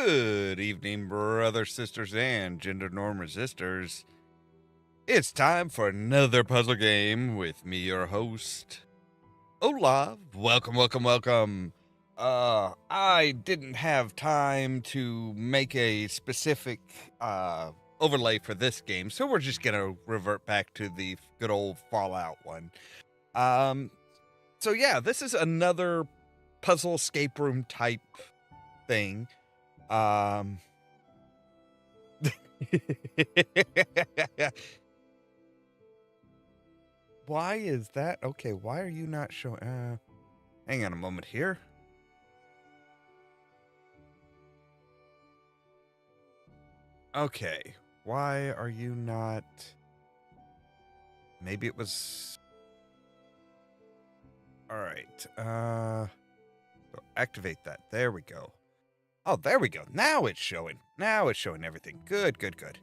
Good evening, brothers, sisters, and gender norm resistors. It's time for another puzzle game with me, your host, Ollamh. Welcome, welcome, welcome. I didn't have time to make a specific overlay for this game, so we're just gonna revert back to the good old Fallout one. Um, so yeah, this is another puzzle escape room type thing. Why is that? Okay, why are you not showing? Hang on a moment here. Okay, why are you not? Maybe it was. All right. So activate that. There we go. Oh, there we go. Now it's showing. Now it's showing everything. Good, good, good.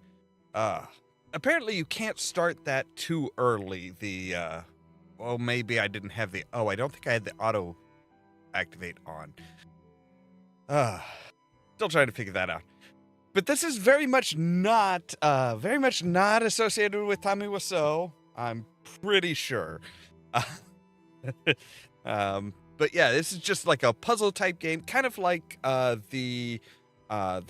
Uh, Apparently you can't start that too early. Well, maybe I didn't have the. Oh, I don't think I had the auto activate on. Still trying to figure that out. But this is very much not associated with Tommy Wiseau. I'm pretty sure. But yeah, this is just like a puzzle type game, kind of like the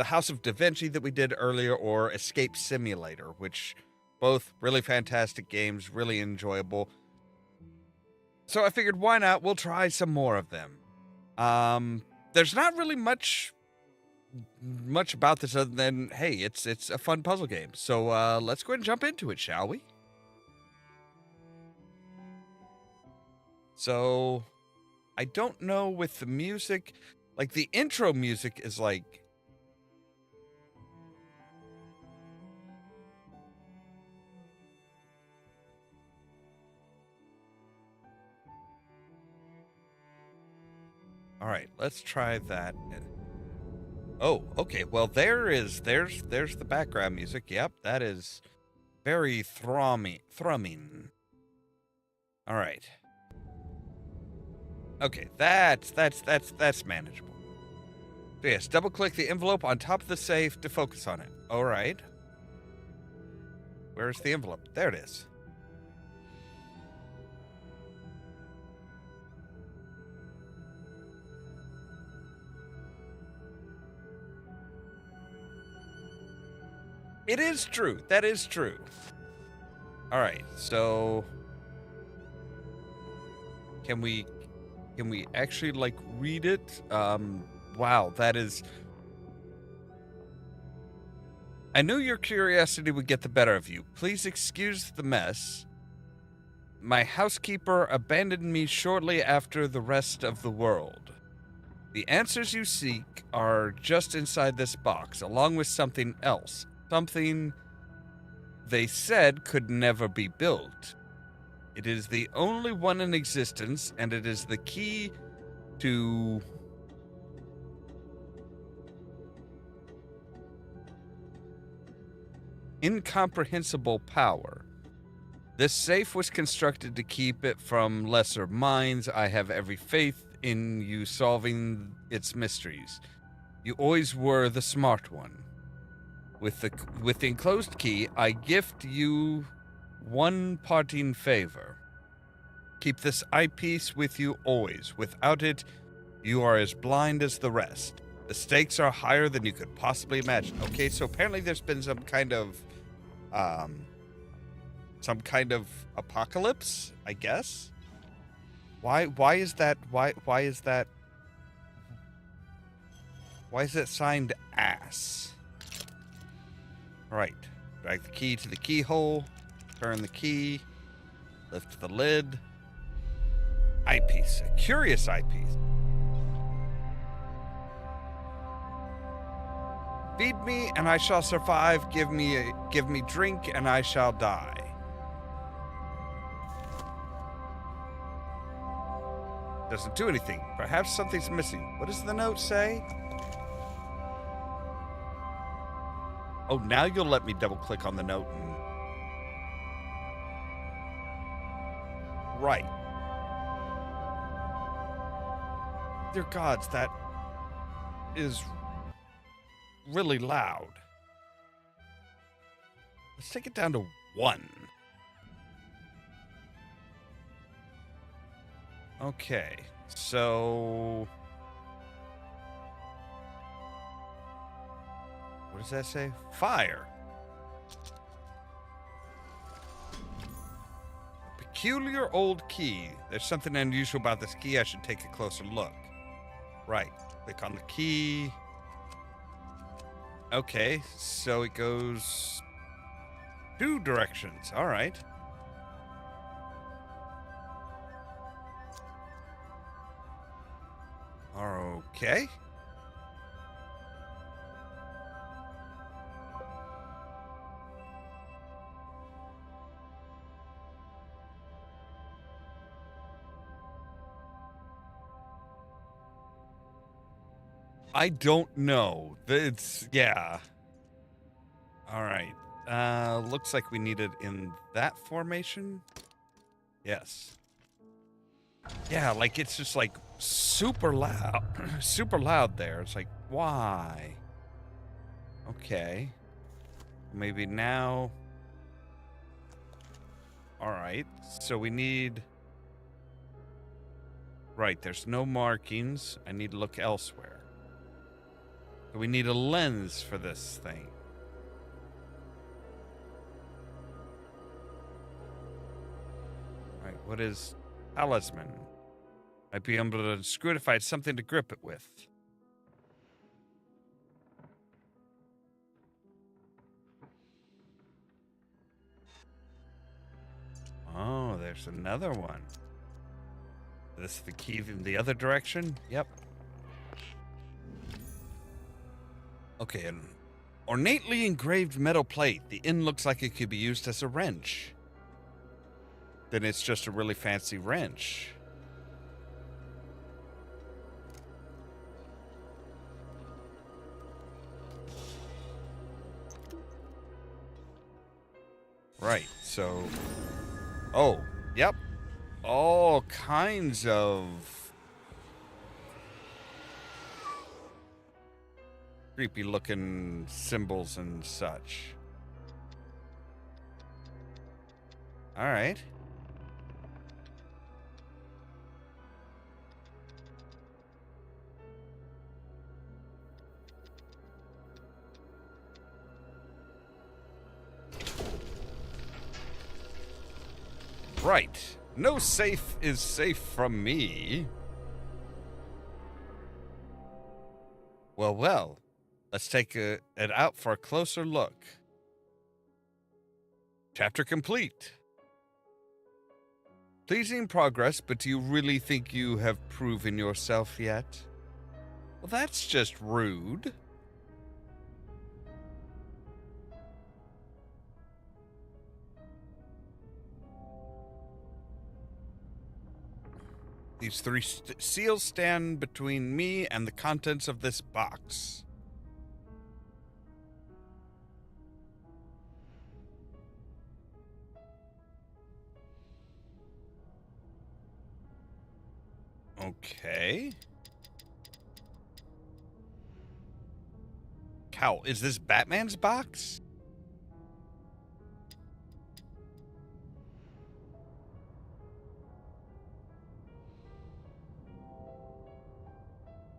House of Da Vinci that we did earlier, or Escape Simulator, which both really fantastic games, really enjoyable. So I figured, why not? We'll try some more of them. There's not really much about this other than, hey, it's a fun puzzle game. So let's go ahead and jump into it, shall we? So I don't know with the music, like the intro music is like, all right, let's try that. Oh, okay. Well, there's the background music. Yep, that is very thrumming. All right. Okay, that's manageable. So yes, double click the envelope on top of the safe to focus on it. All right. Where's the envelope? There it is. It is true. That is true. All right. So can we actually like read it? Wow, that is. I knew your curiosity would get the better of you. Please excuse the mess. My housekeeper abandoned me shortly after the rest of the world. The answers you seek are just inside this box, along with something else. Something they said could never be built. It is the only one in existence, and it is the key to incomprehensible power. This safe was constructed to keep it from lesser minds. I have every faith in you solving its mysteries. You always were the smart one. With the enclosed key, I gift you one parting favor. Keep this eyepiece with you always. Without it, you are as blind as the rest. The stakes are higher than you could possibly imagine. Okay, so apparently there's been some kind of apocalypse, I guess. Why is that signed ass? Right. Drag the key to the keyhole, turn the key, lift the lid. Eyepiece, a curious eyepiece. Feed me and I shall survive. Give me drink and I shall die. Doesn't do anything. Perhaps something's missing. What does the note say? Oh, now you'll let me double click on the note and... Right. Dear gods, that is really loud. Let's take it down to 1. Okay, so what does that say? Fire. Peculiar old key. There's something unusual about this key. I should take a closer look. Right. Click on the key. Okay, so it goes 2 directions. All right. Okay. I don't know. It's, yeah. All right. Looks like we need it in that formation. Yes. Yeah, like it's just like super loud. Super loud there. It's like, why? Okay. Maybe now. All right. So we need. Right, there's no markings. I need to look elsewhere. So we need a lens for this thing. All right, what is talisman? I'd be able to screw it if I had something to grip it with. Oh, there's another one. Is this the key in the other direction? Yep. Okay, an ornately engraved metal plate. The end looks like it could be used as a wrench. Then it's just a really fancy wrench. Right, so... Oh, yep. All kinds of... creepy looking symbols and such. Alright. Right. No safe is safe from me. Well, well. Let's take it out for a closer look. Chapter complete. Pleasing progress, but do you really think you have proven yourself yet? Well, that's just rude. These 3 seals stand between me and the contents of this box. Okay. Cow, is this Batman's box?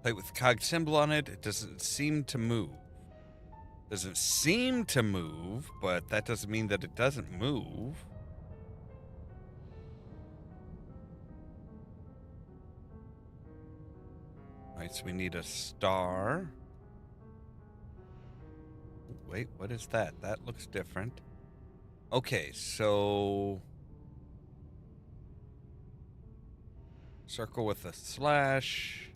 Plate with the cog symbol on it. It doesn't seem to move. Doesn't seem to move, but that doesn't mean that it doesn't move. Alright, so we need a star. Wait, what is that? That looks different. Okay, so... circle with a slash.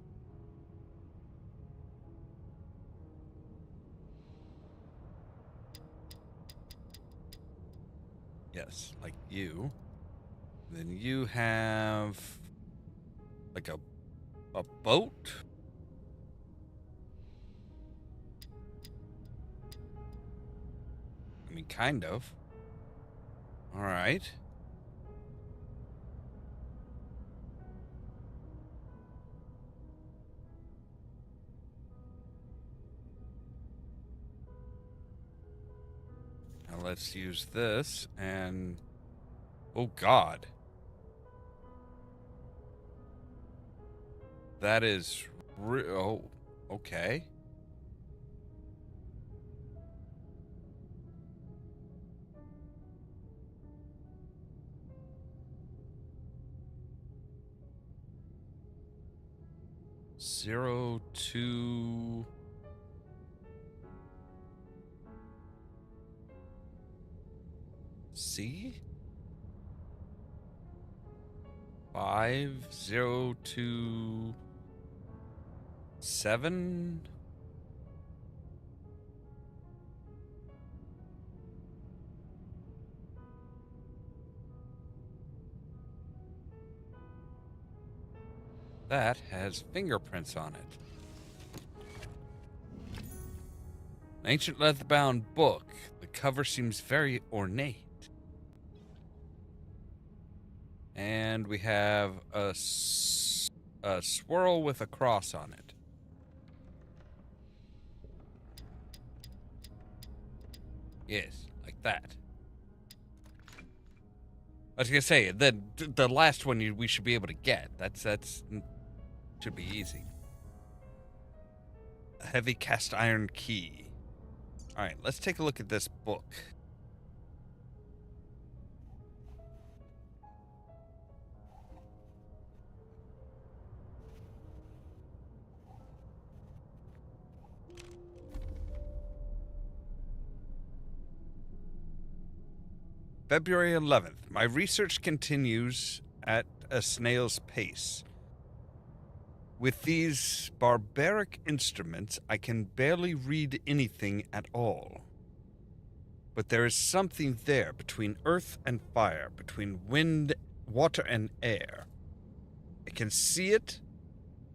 Yes, like you. Then you have... like a boat? I mean, kind of. Alright. Now let's use this and... Oh, God. That is... Oh, okay. Zero, two... C? 5, 0, 2, 7? That has fingerprints on it. An ancient leather-bound book. The cover seems very ornate. And we have a swirl with a cross on it. Yes, like that. I was gonna say the last one we should be able to get. That's should be easy. A heavy cast iron key. All right, let's take a look at this book. February 11th. My research continues at a snail's pace. With these barbaric instruments, I can barely read anything at all. But there is something there between earth and fire, between wind, water, and air. I can see it,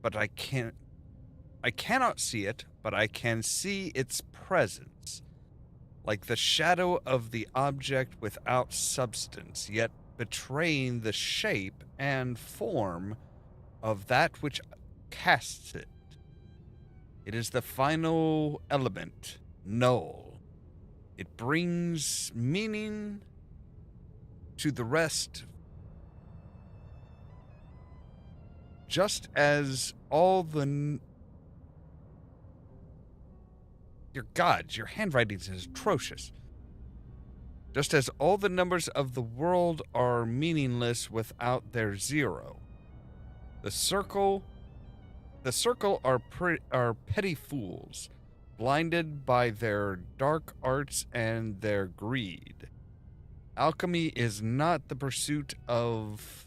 but I cannot see it, but I can see its presence. Like the shadow of the object without substance, yet betraying the shape and form of that which casts it. It is the final element, null. It brings meaning to the rest, just as all the... Dear gods, your handwriting is atrocious. Just as all the numbers of the world are meaningless without their zero. The circle are petty fools, blinded by their dark arts and their greed. Alchemy is not the pursuit of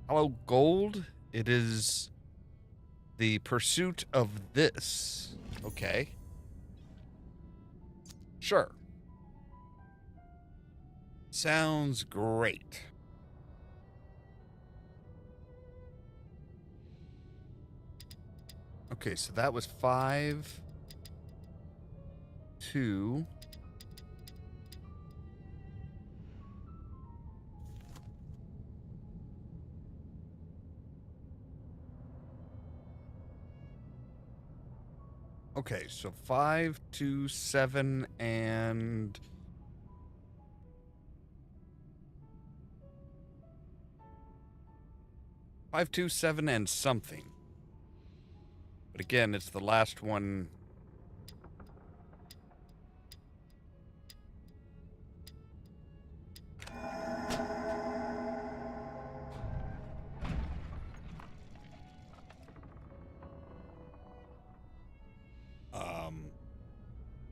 hollow gold. It is the pursuit of this. Okay. Sure. Sounds great. Okay, so that was 5, 2. Okay, so 5, 2, 7, and... Five, two, 7, and something. But again, it's the last one.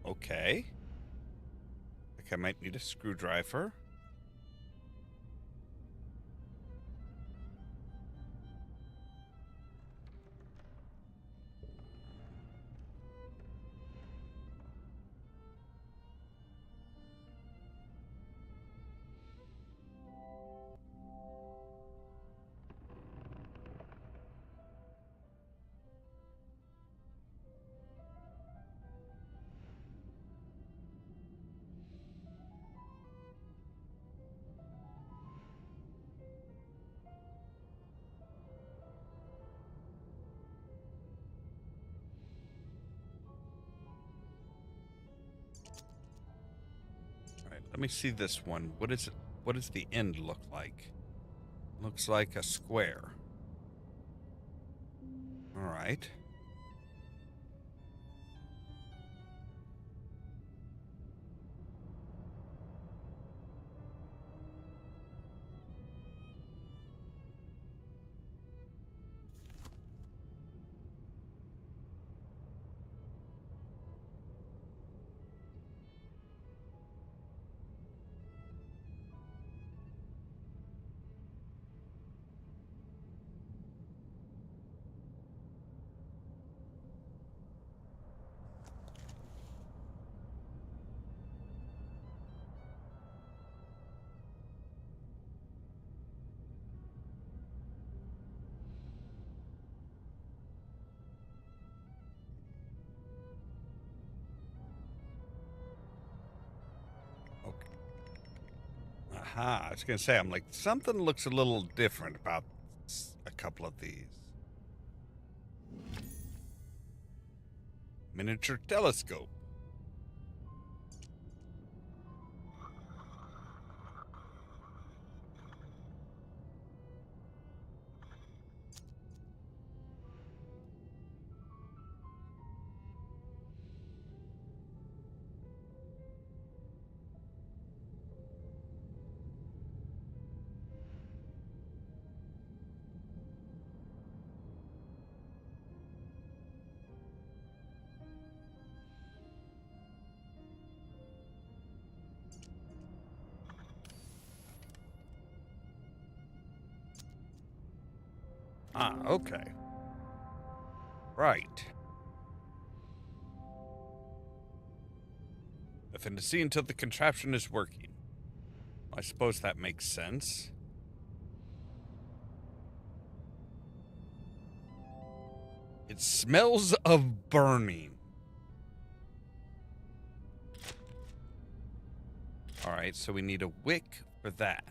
Okay. Like I might need a screwdriver. Let me see this one. What is it? What does the end look like? Looks like a square. All right. Okay. Aha. I was going to say, I'm like, something looks a little different about a couple of these. Miniature telescope. Ah, okay. Right. Nothing to see until the contraption is working. I suppose that makes sense. It smells of burning. All right, so we need a wick for that.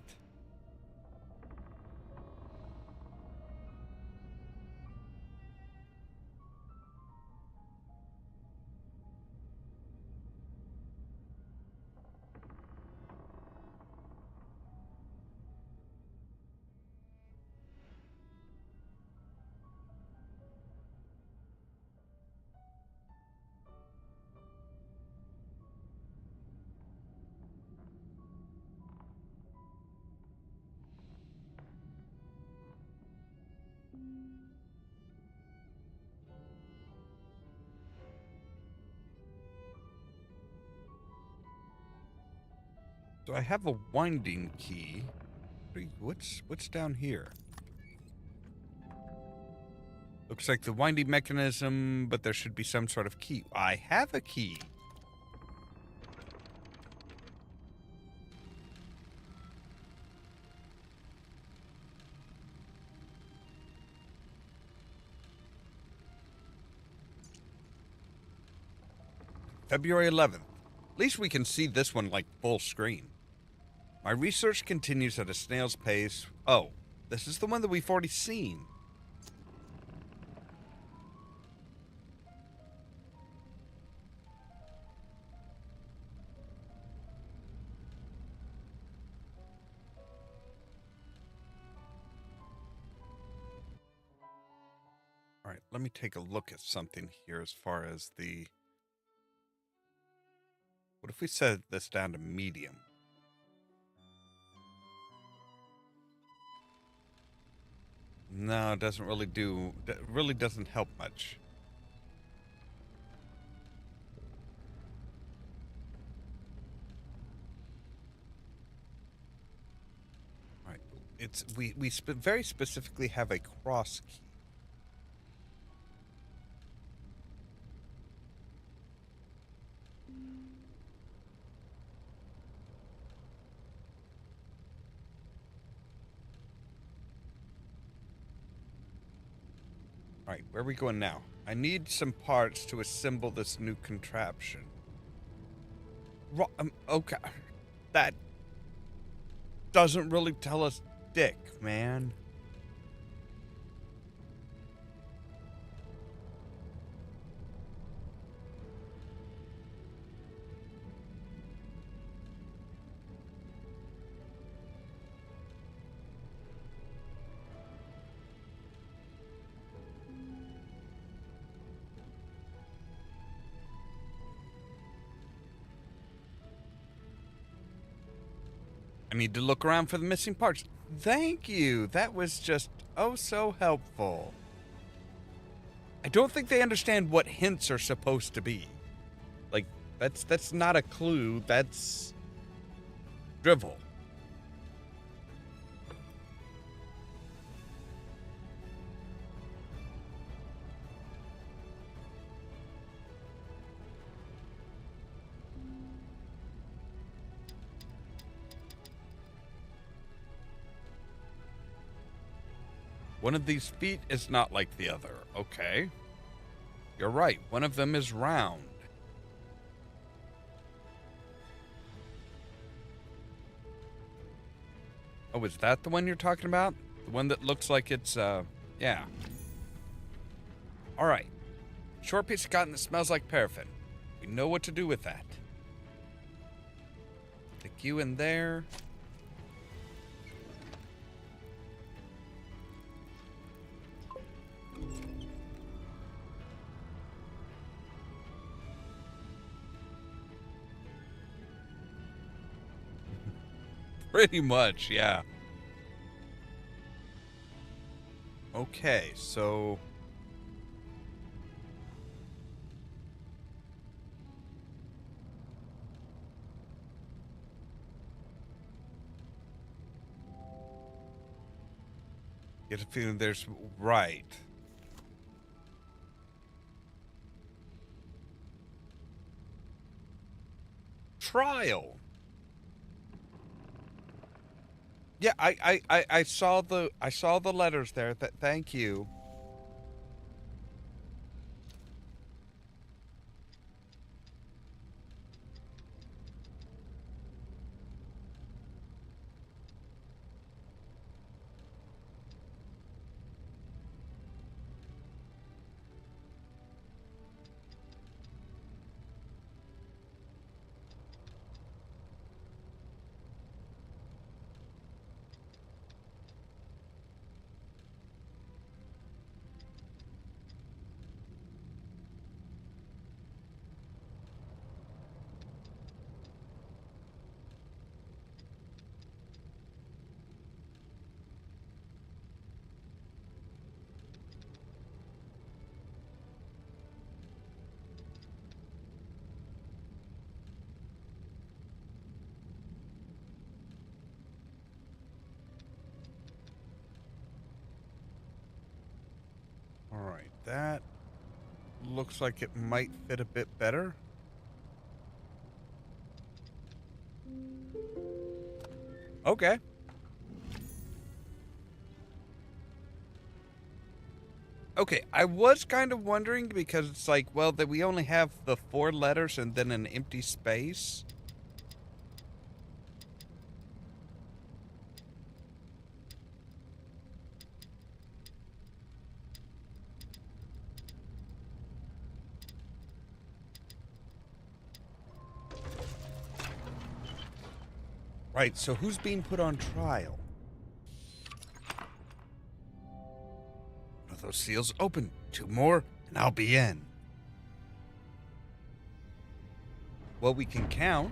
So I have a winding key. What's down here? Looks like the winding mechanism, but there should be some sort of key. I have a key. February 11th. At least we can see this one like full screen. My research continues at a snail's pace. Oh, this is the one that we've already seen. All right, let me take a look at something here as far as the... What if we set this down to medium? No, it doesn't really do... It really doesn't help much. All right, we very specifically have a cross key. All right, where are we going now? I need some parts to assemble this new contraption. Okay. That doesn't really tell us dick, man. I need to look around for the missing parts. Thank you. That was just oh so helpful. I don't think they understand what hints are supposed to be. Like, that's not a clue, that's drivel. One of these feet is not like the other. Okay. You're right. One of them is round. Oh, is that the one you're talking about? The one that looks like it's, yeah. All right. Short piece of cotton that smells like paraffin. We know what to do with that. Stick you in there. Pretty much, yeah. Okay, so... get a feeling there's... right. Trial. Yeah, I saw the letters there. Thank you. All right, that looks like it might fit a bit better. Okay. Okay, I was kind of wondering because it's like, well, that we only have the 4 letters and then an empty space. Right, so who's being put on trial? One of those seals open. 2 more, and I'll be in. Well, we can count.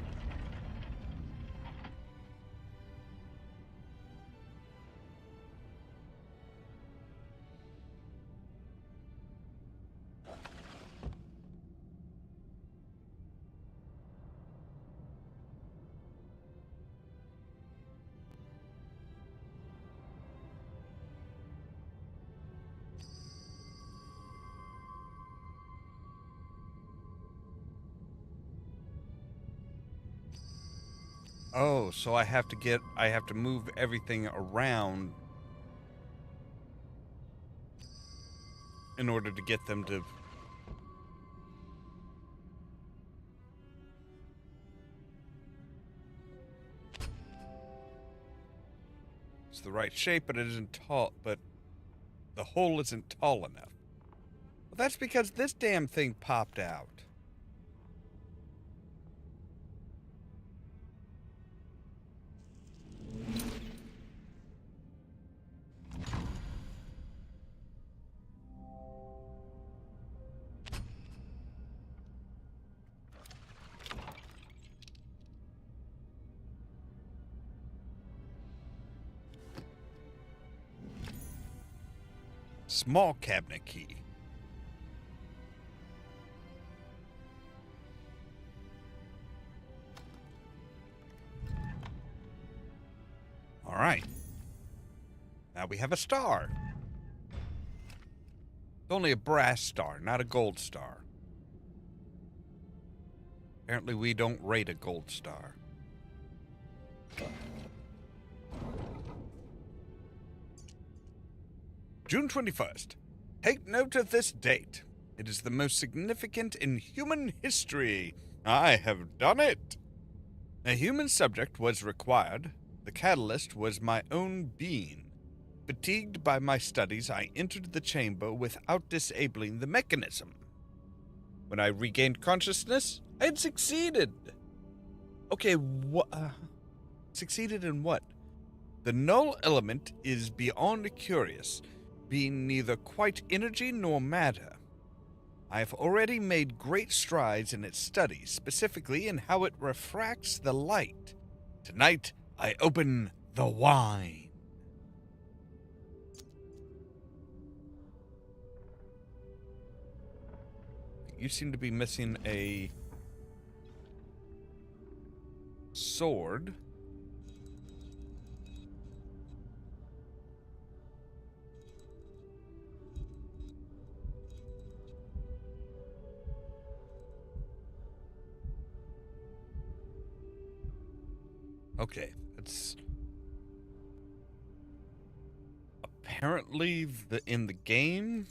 Oh, so I have to move everything around in order to get them to... It's the right shape, but it isn't tall, but the hole isn't tall enough. Well, that's because this damn thing popped out. small cabinet key. All right. Now we have a star. It's only a brass star, not a gold star. Apparently we don't rate a gold star. June 21st. Take note of this date. It is the most significant in human history. I have done it. A human subject was required. The catalyst was my own being. Fatigued by my studies, I entered the chamber without disabling the mechanism. When I regained consciousness, I had succeeded. Okay, what? Succeeded in what? The null element is beyond curious, being neither quite energy nor matter. I have already made great strides in its study, specifically in how it refracts the light. Tonight, I open the wine. You seem to be missing a sword. Okay, it's apparently in the game.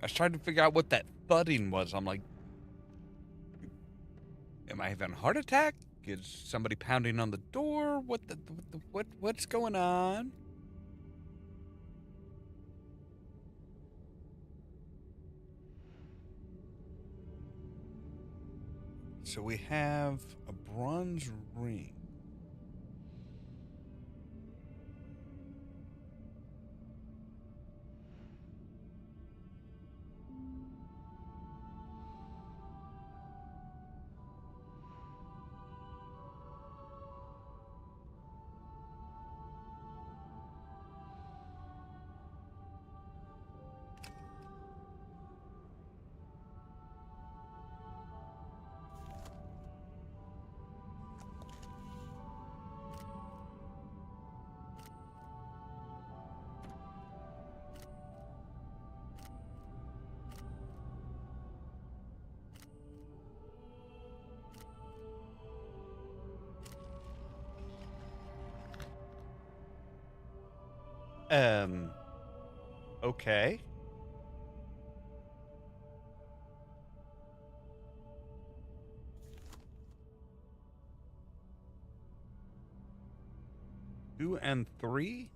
I was trying to figure out what that thudding was. I'm like, am I having a heart attack? Is somebody pounding on the door? What's going on? So we have a bronze ring. Okay. Two and three?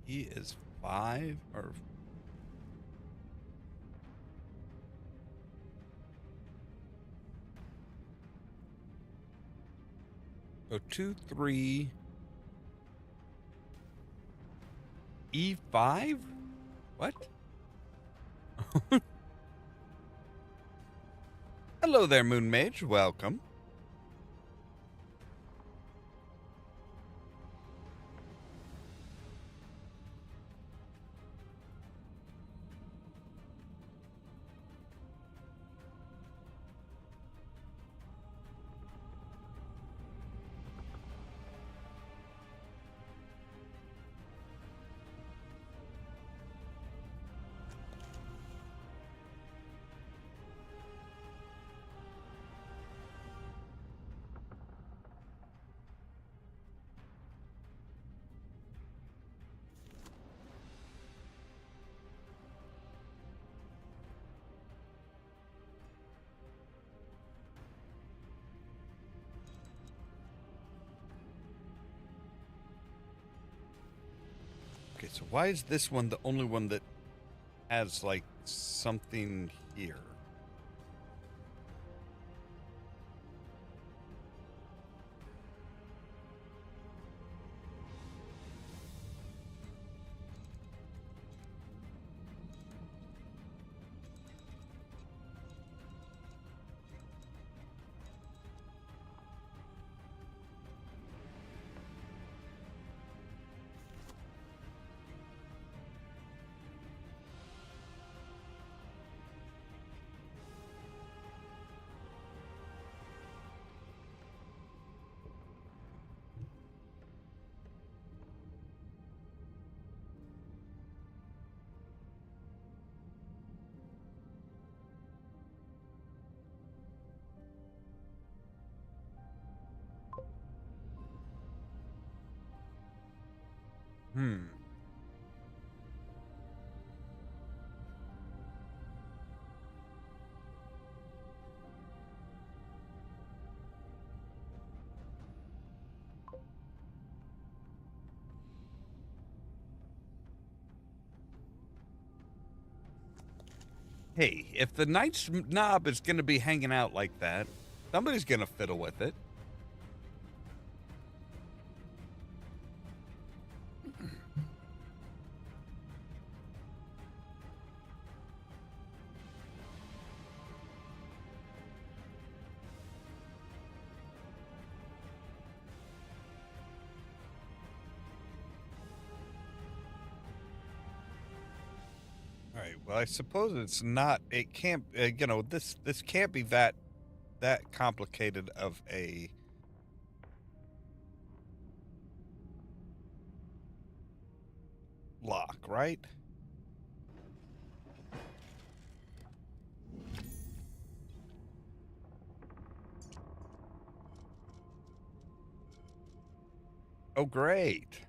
He is 5 or... So 2, 3... E5? What? Hello there, Moon Mage. Welcome. Okay, so why is this one the only one that has, like, something here? Hmm. Hey, if the knight's knob is going to be hanging out like that, somebody's going to fiddle with it. All right. Well, I suppose it's not. It can't. This can't be that complicated of a lock, right? Oh, great.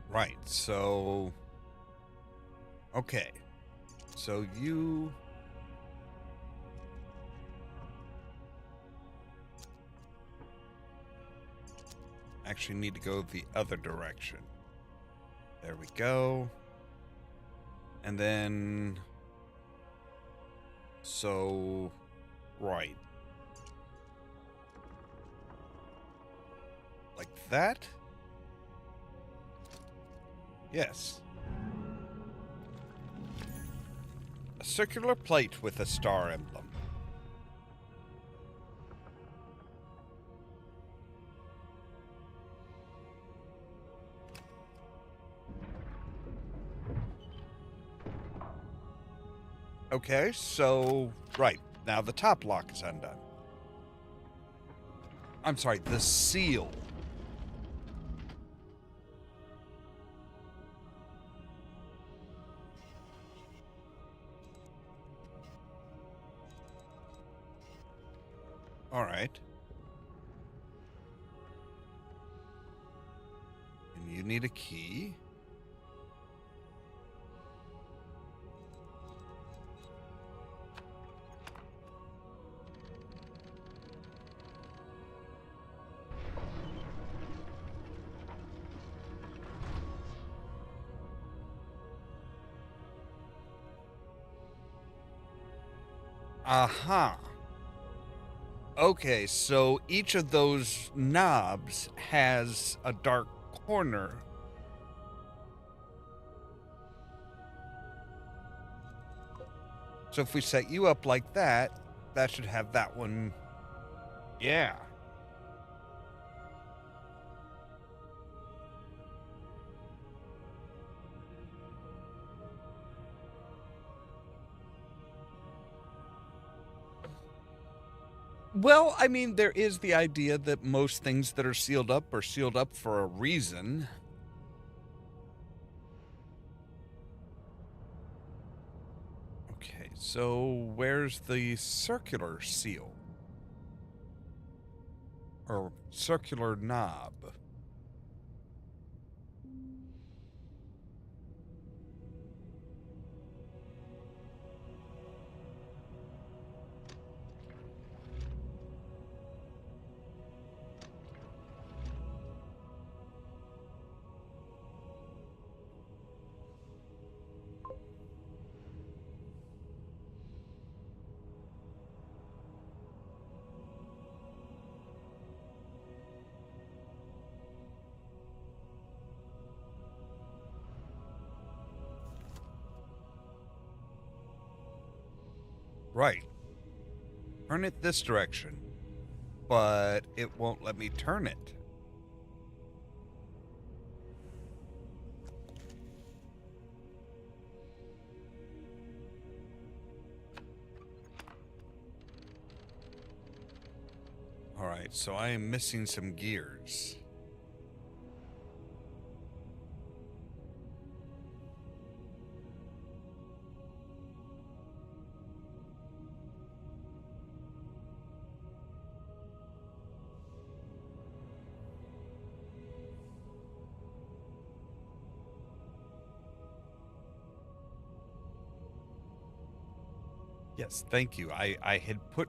Right. So, okay. So you actually need to go the other direction. There we go. And then, so, right. Like that? Yes. A circular plate with a star emblem. Okay, so, right. Now the top lock is undone. I'm sorry, the seal. All right. And you need a key. Aha. Okay, so each of those knobs has a dark corner. So if we set you up like that, that should have that one. Yeah. Well, I mean, there is the idea that most things that are sealed up for a reason. Okay, so where's the circular seal? Or circular knob? Right. Turn it this direction, but it won't let me turn it. All right, so I am missing some gears. Yes, thank you. I had put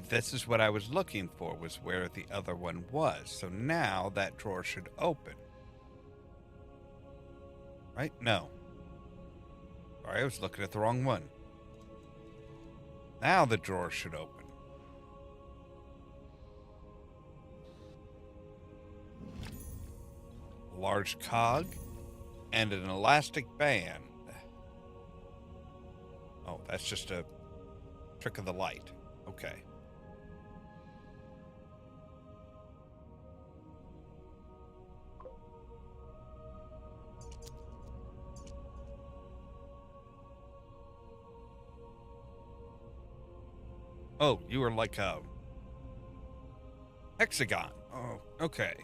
this is what I was looking for, was where the other one was. So now that drawer should open. Right? No. Sorry, I was looking at the wrong one. Now the drawer should open. A large cog and an elastic band. Oh, that's just a trick of the light. Okay. Oh, you were like a hexagon. Oh, okay.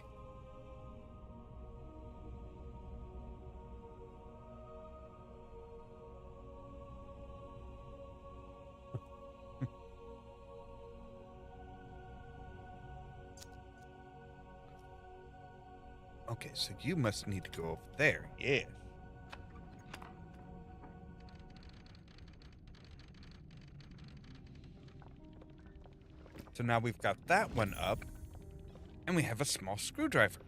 Okay, so you must need to go over there. Yes. So now we've got that one up, and we have a small screwdriver.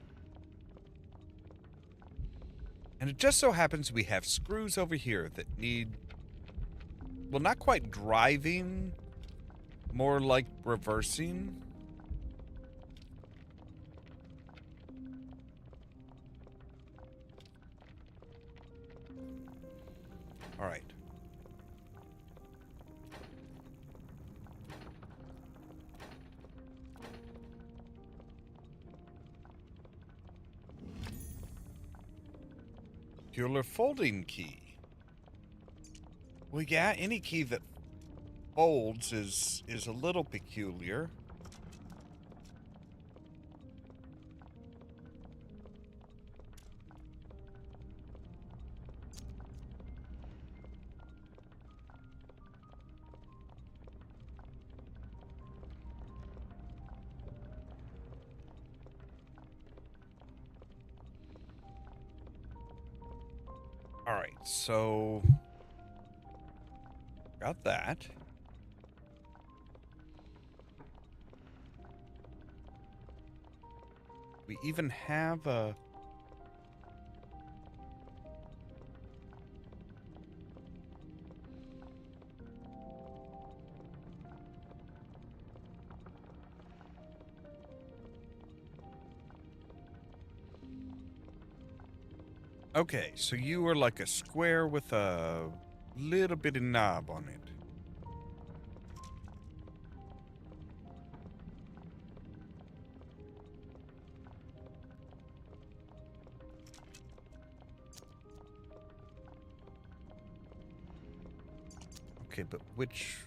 And it just so happens we have screws over here that need, well, not quite driving, more like reversing. All right. Peculiar folding key. Well, yeah, any key that folds is a little peculiar. All right, so got that. We even have a... Okay, so you are like a square with a little bit of knob on it. Okay, but which...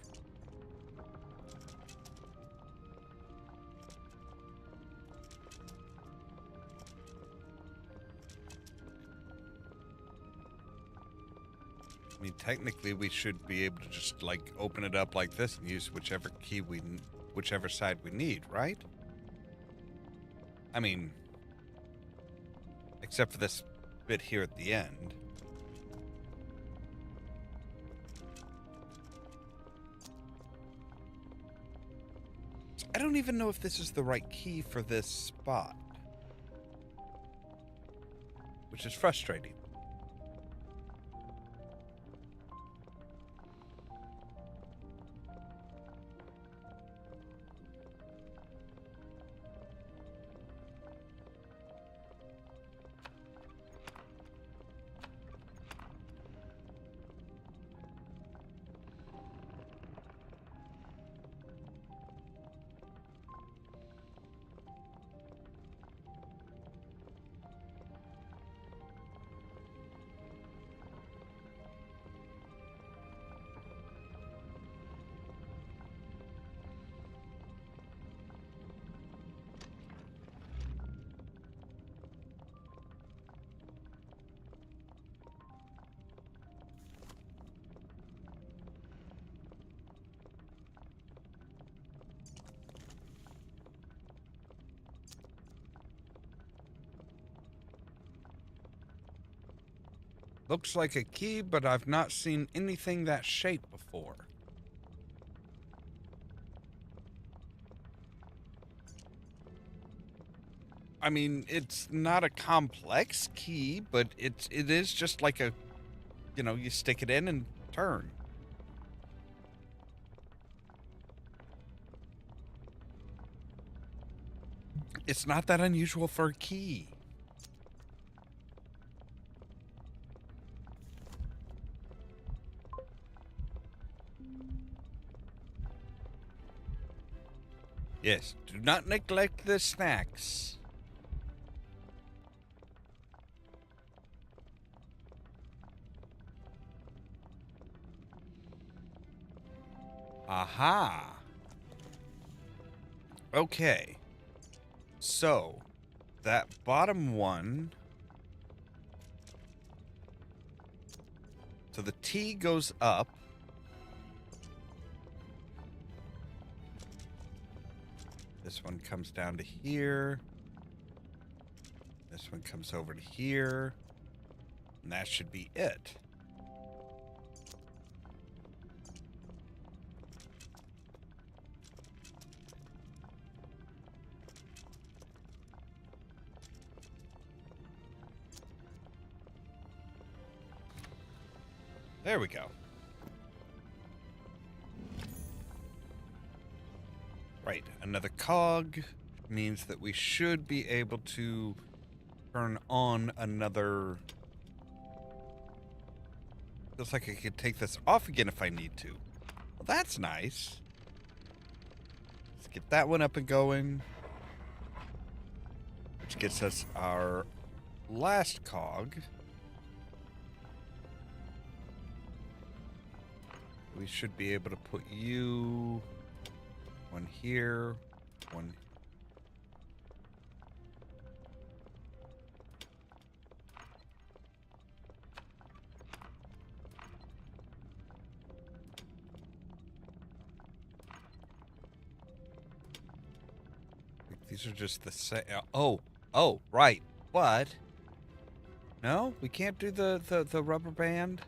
I mean, technically we should be able to just, like, open it up like this and use whichever key whichever side we need, right? I mean, except for this bit here at the end. I don't even know if this is the right key for this spot, which is frustrating. Looks like a key, but I've not seen anything that shape before. for. I mean, it's not a complex key, but it is just like a, you stick it in and turn. It's not that unusual for a key. Yes, do not neglect the snacks. Aha. Okay. So, that bottom one. So the T goes up. This one comes down to here. This one comes over to here. And that should be it. There we go. Right, another cog means that we should be able to turn on another... Feels like I could take this off again if I need to. Well, that's nice. Let's get that one up and going. Which gets us our last cog. We should be able to put you... one here, one... These are just the same... Oh, right. What? No? We can't do the rubber band?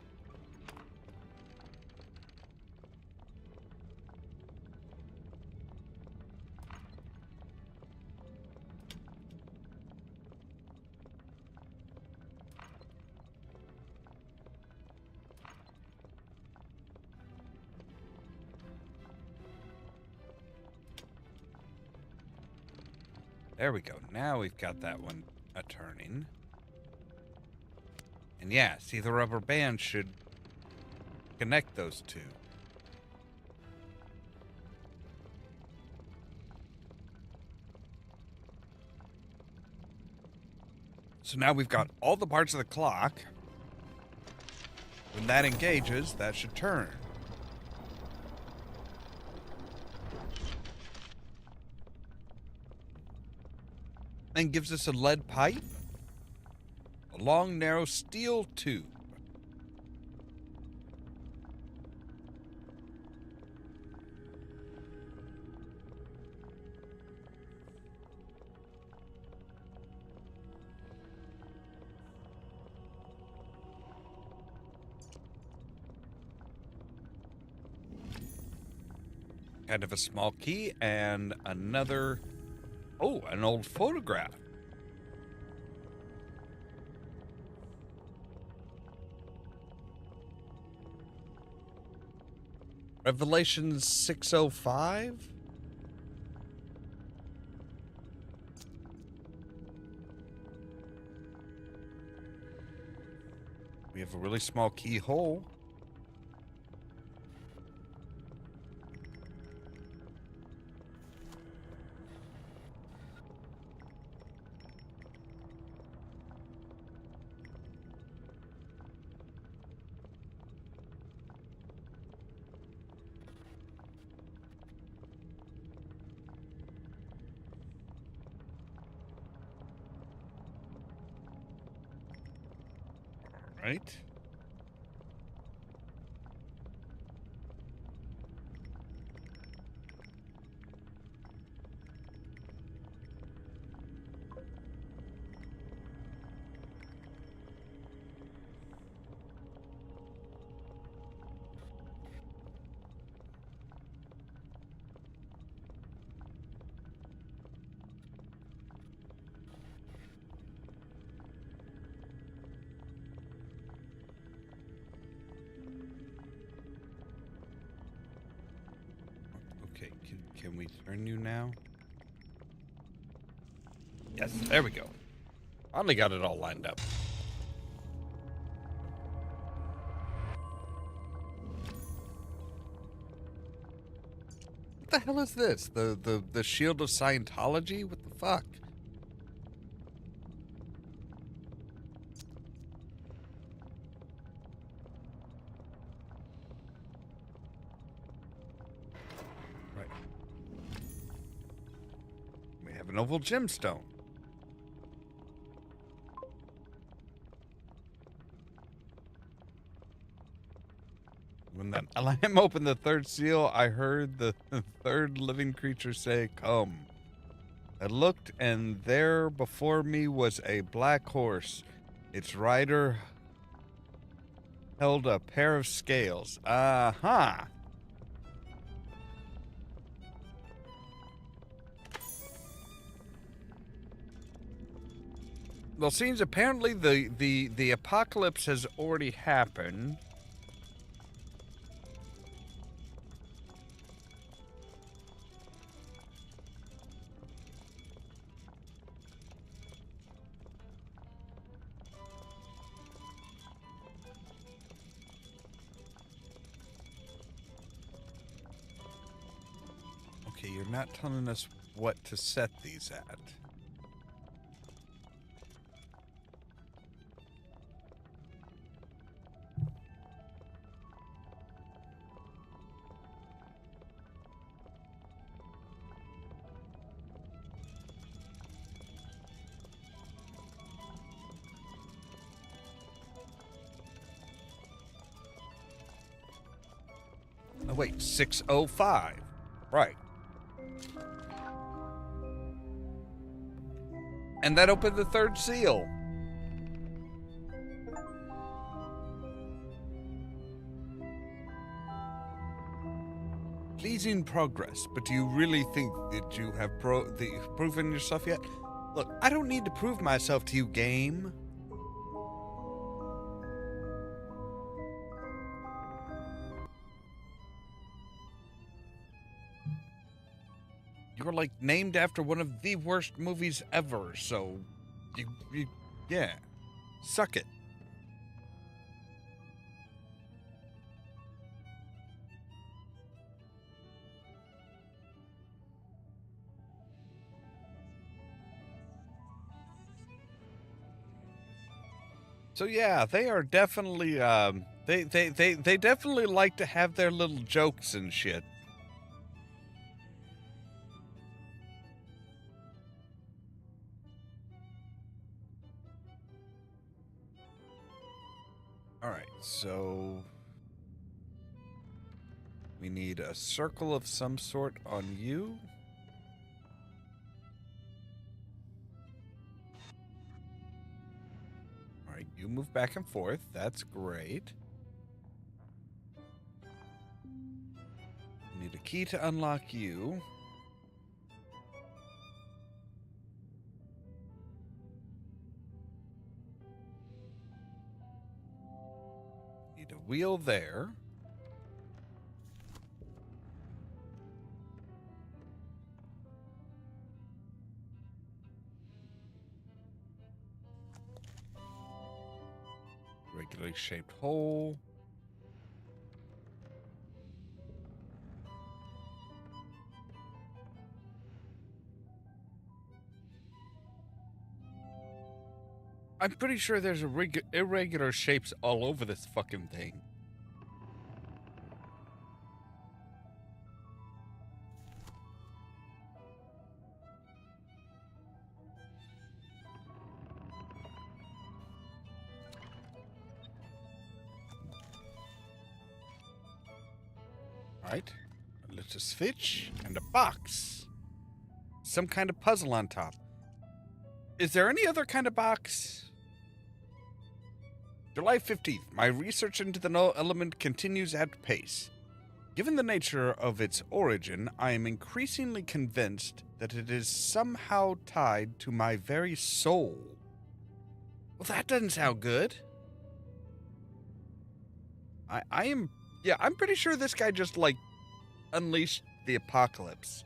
There we go. Now we've got that one turning. And yeah, see, the rubber band should connect those two. So now we've got all the parts of the clock. When that engages, that should turn. And gives us a lead pipe, a long, narrow steel tube. Kind of a small key and another... Oh, an old photograph. Revelation 605? We have a really small keyhole. Right? Can we turn you now? Yes, there we go. Finally got it all lined up. What the hell is this? The shield of Scientology? What the fuck? Right. We have an oval gemstone. When that lamb opened the third seal, I heard the third living creature say, "Come." I looked, and there before me was a black horse. Its rider held a pair of scales. Aha! Well, seems apparently the apocalypse has already happened. Okay, you're not telling us what to set these at. Oh, wait, 605. Right. And that opened the third seal. Pleasing progress, but do you really think that you have proven yourself yet? Look, I don't need to prove myself to you, game. You're like named after one of the worst movies ever, so yeah, suck it. So yeah, they are definitely they definitely like to have their little jokes and shit. All right, so we need a circle of some sort on you. All right, you move back and forth. That's great. We need a key to unlock you. Need a wheel there. Regularly shaped hole. I'm pretty sure there's irregular shapes all over this fucking thing. All right, a little switch and a box. Some kind of puzzle on top. Is there any other kind of box? July 15th. My research into the null element continues at pace. Given the nature of its origin, I am increasingly convinced that it is somehow tied to my very soul. Well, that doesn't sound good. I'm pretty sure this guy just, like, unleashed the apocalypse.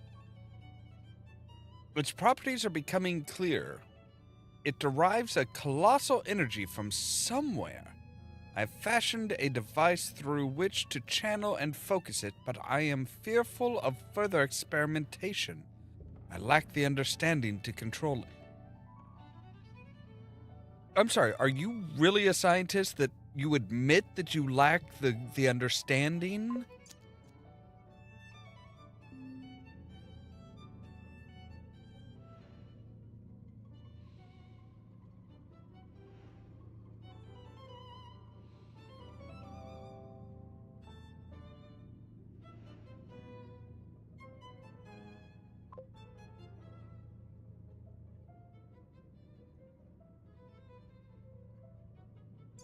Its properties are becoming clear. It derives a colossal energy from somewhere. I've fashioned a device through which to channel and focus it, but I am fearful of further experimentation. I lack the understanding to control it. I'm sorry, are you really a scientist that you admit that you lack the understanding?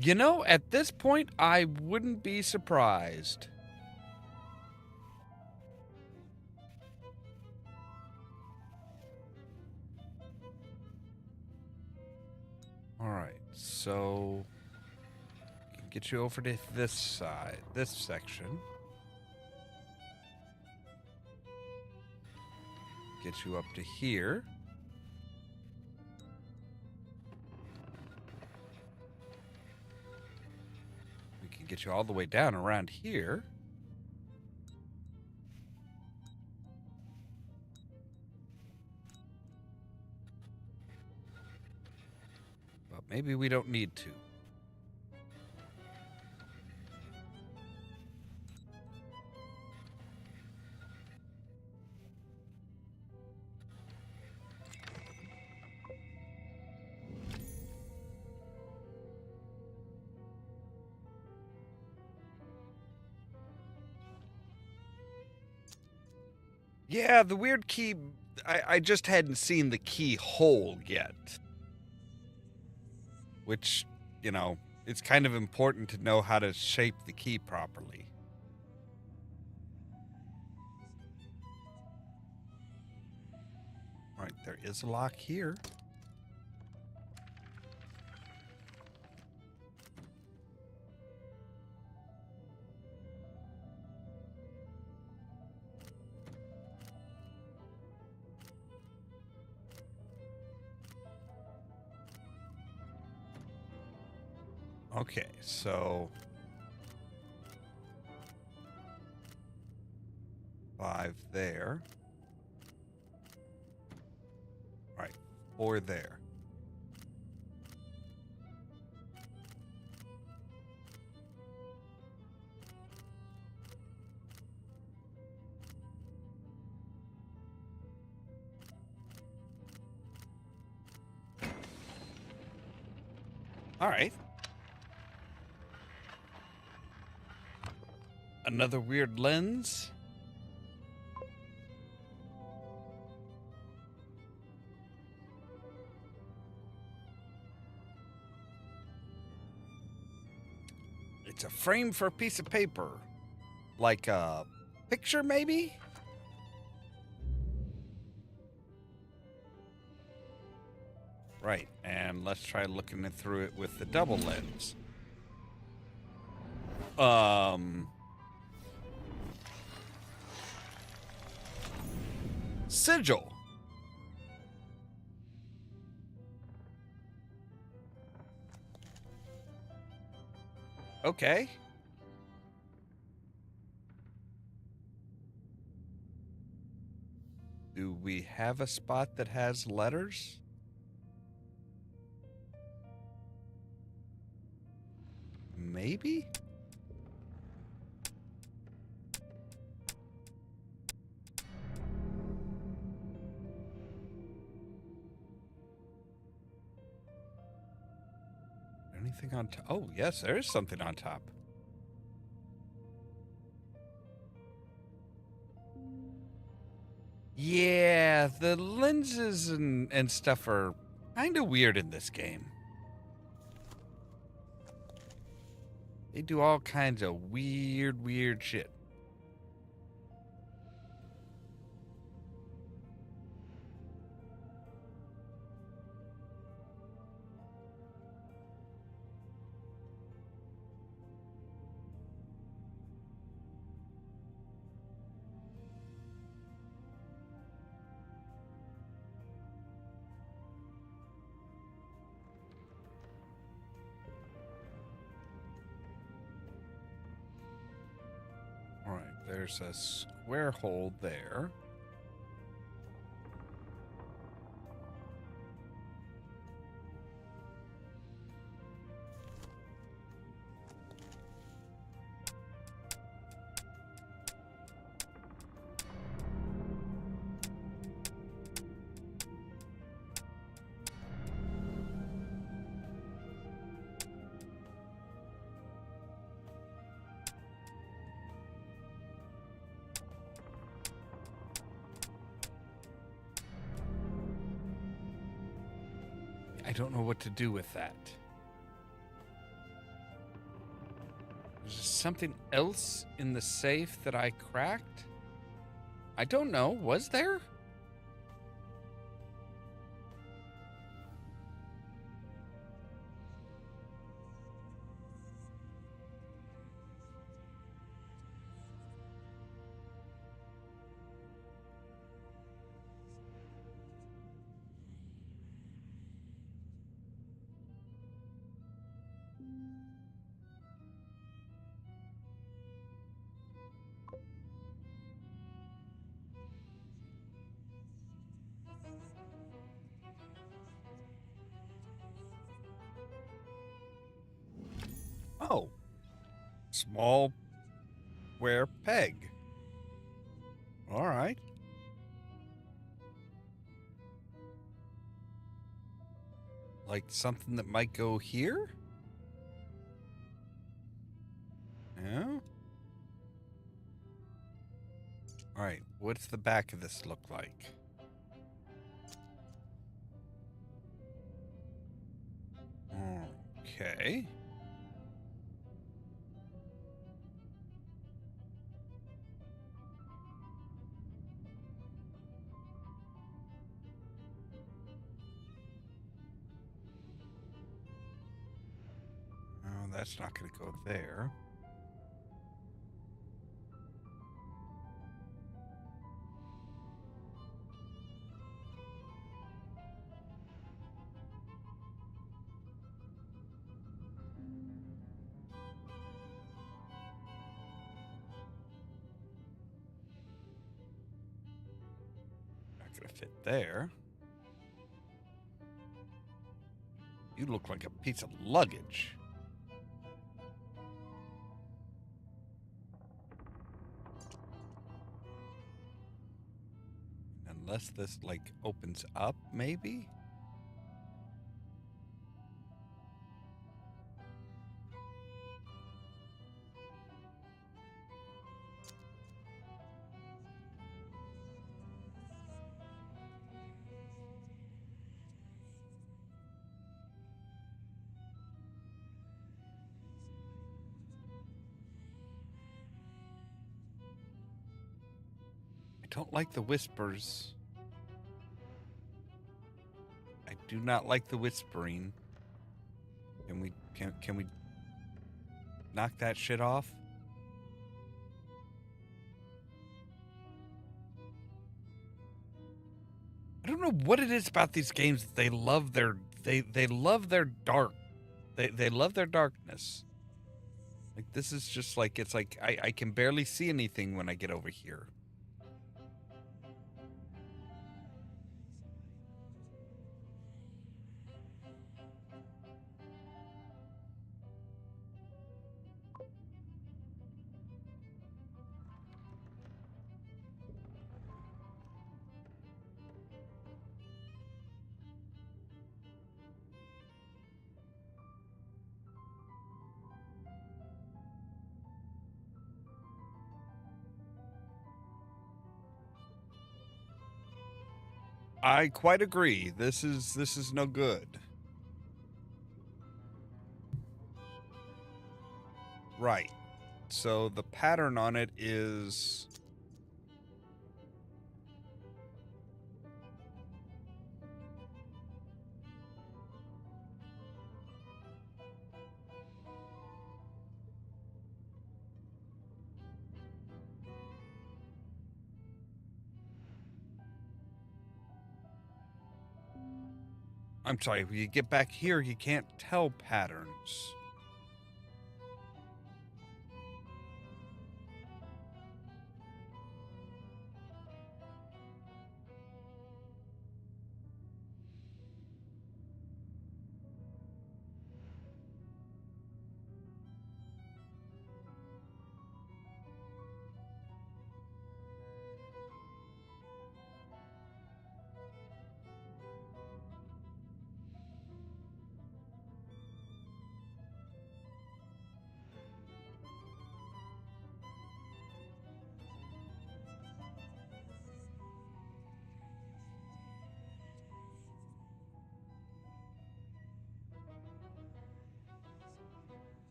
You know, at this point, I wouldn't be surprised. All right, so get you over to this side, this section. Get you up to here. We can get you all the way down around here. But maybe we don't need to. Yeah, the weird key, I just hadn't seen the keyhole yet. Which, you know, it's kind of important to know how to shape the key properly. All right, there is a lock here. Okay, so 5 there. All right, 4 there. All right. Another weird lens. It's a frame for a piece of paper. Like a picture, maybe? Right, and let's try looking through it with the double lens. Sigil. Okay. Do we have a spot that has letters? Maybe? Anything on top? Oh, yes, there is something on top. Yeah, the lenses and stuff are kind of weird in this game. They do all kinds of weird shit. there's a square hole there. I don't know what to do with that. Is there something else in the safe that I cracked? I don't know. Was there? Oh, small square peg. All right. Like something that might go here? Yeah. All right. What's the back of this look like? Okay. Oh, that's not going to go there. Not going to fit there. You look like a piece of luggage. Unless this, like, opens up, maybe? I don't like the whispers. I do not like the whispering. Can we knock that shit off? I don't know what it is about these games that they love they love their dark. They love their darkness. Like this is just like it's like I can barely see anything when I get over here. I quite agree. This is no good. Right. So the pattern on it is I'm sorry, when you get back here, you can't tell patterns.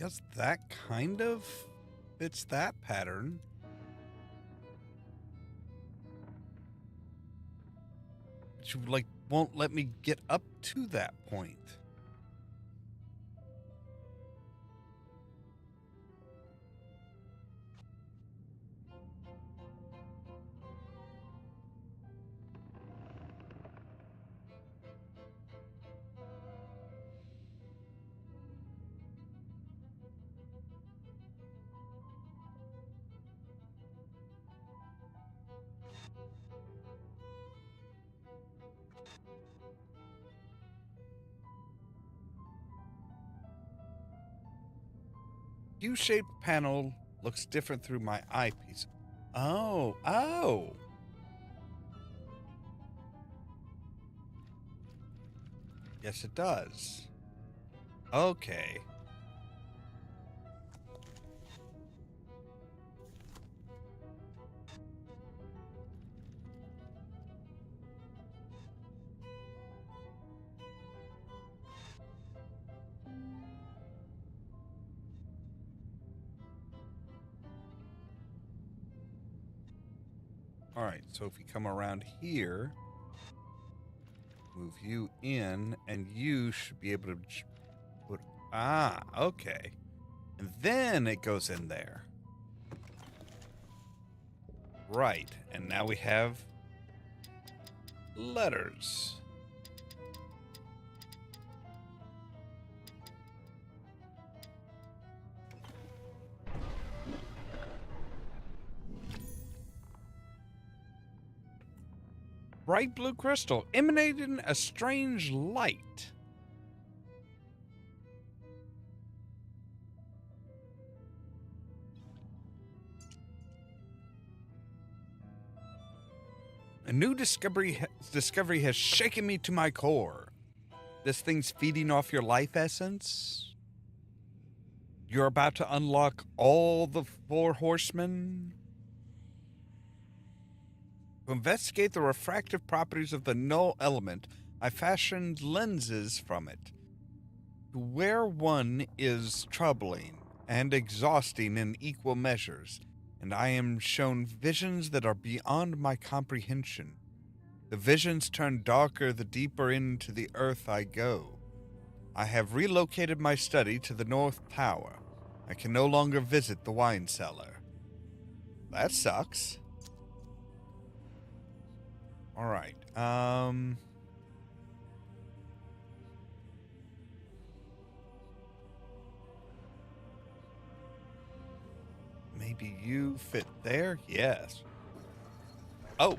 guess that kind of fits that pattern. But you, like, won't let me get up to that point. U-shaped panel looks different through my eyepiece. Oh. Yes, it does. Okay. All right, so if we come around here, move you in, and you should be able to put... Ah, okay. And then it goes in there. Right, and now we have letters. Bright blue crystal emanating a strange light. A new discovery has shaken me to my core. This thing's feeding off your life essence. You're about to unlock all the 4 horsemen. To investigate the refractive properties of the null element, I fashioned lenses from it. To wear one is troubling and exhausting in equal measures, and I am shown visions that are beyond my comprehension. The visions turn darker the deeper into the earth I go. I have relocated my study to the North Tower. I can no longer visit the wine cellar. That sucks. All right. Maybe you fit there? Yes. Oh.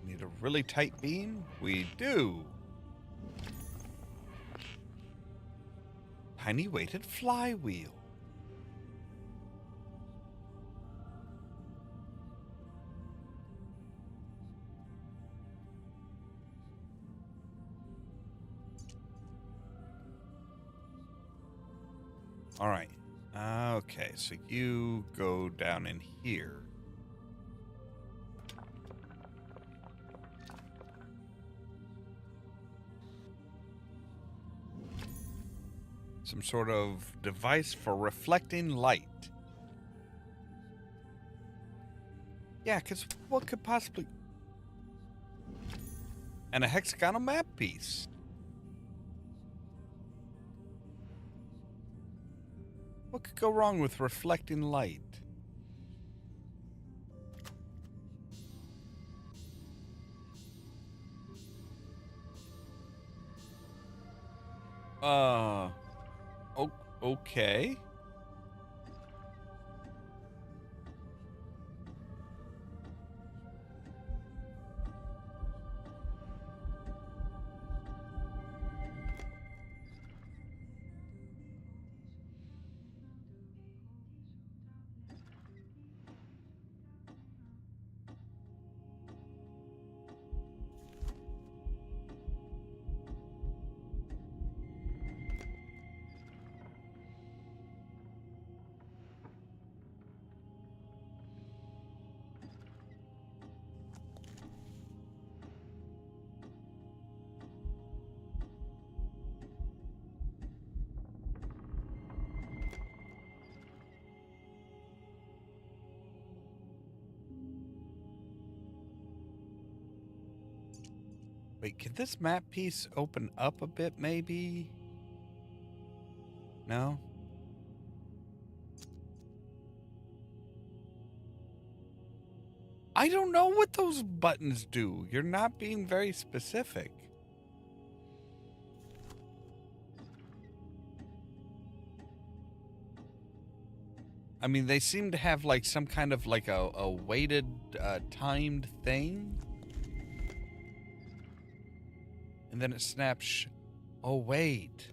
Need a really tight beam? We do. Tiny weighted flywheel. All right. Okay, so you go down in here. Some sort of device for reflecting light. Yeah, because what could possibly... And a hexagonal map piece. What could go wrong with reflecting light? Okay. Wait, can this map piece open up a bit, maybe? No? I don't know what those buttons do. You're not being very specific. I mean, they seem to have like some kind of like a weighted, timed thing. And then it snaps. Oh, wait.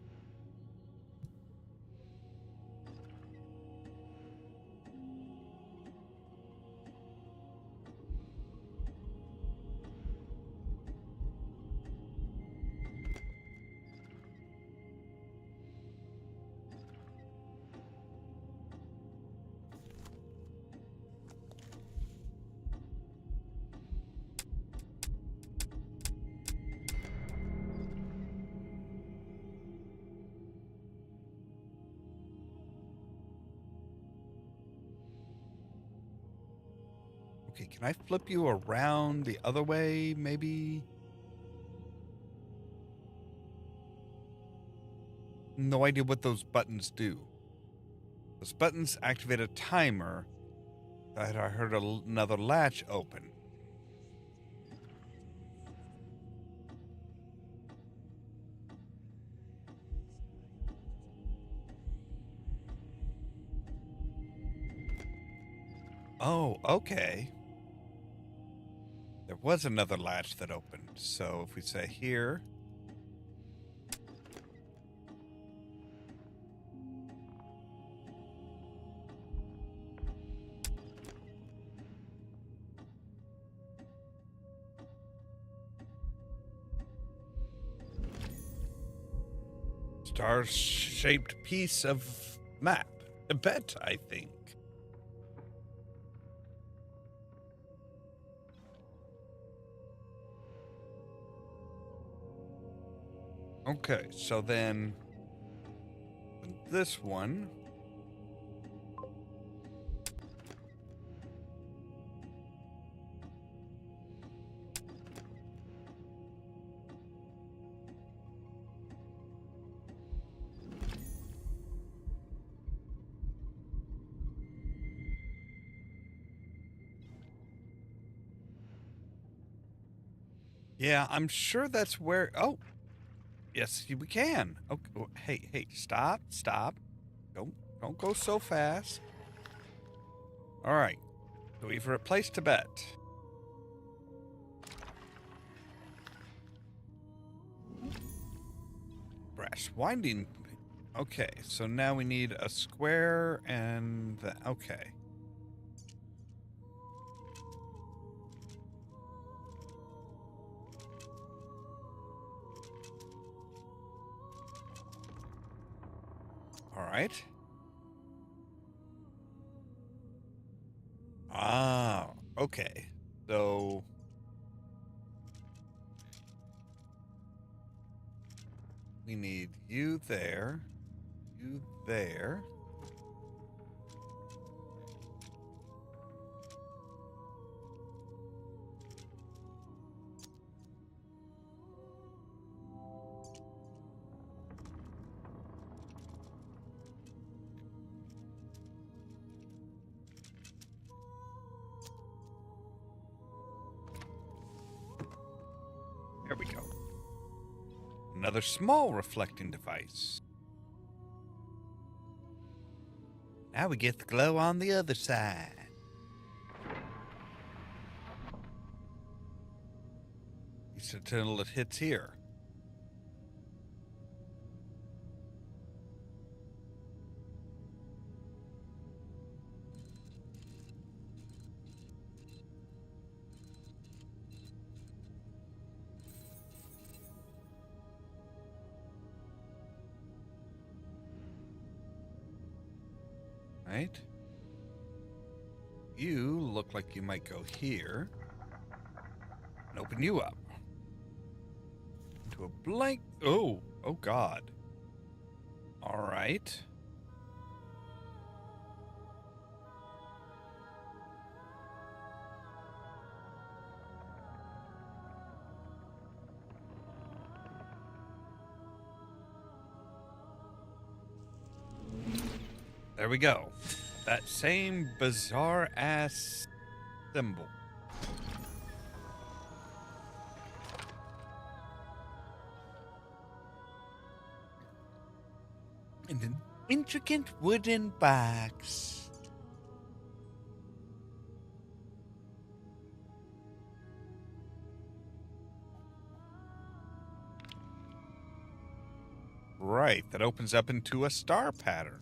Okay, can I flip you around the other way, maybe? No idea what those buttons do. Those buttons activate a timer that I heard another latch open. Oh, okay. There was another latch that opened. So if we say here. Star-shaped piece of map. A bet, I think. Okay, so then this one. Yeah, I'm sure that's where. Oh, yes, we can. Okay, hey, stop. Don't go so fast. All right, so we've replaced a bet. Brass winding. Okay, so now we need a square and okay. All right. Ah, okay. So we need you there, you there. There we go. Another small reflecting device. Now we get the glow on the other side. Until it hits here. Right? You look like you might go here. And open you up. Into a blank. Oh God. All right. There we go. That same bizarre ass symbol. And an intricate wooden box. Right, that opens up into a star pattern.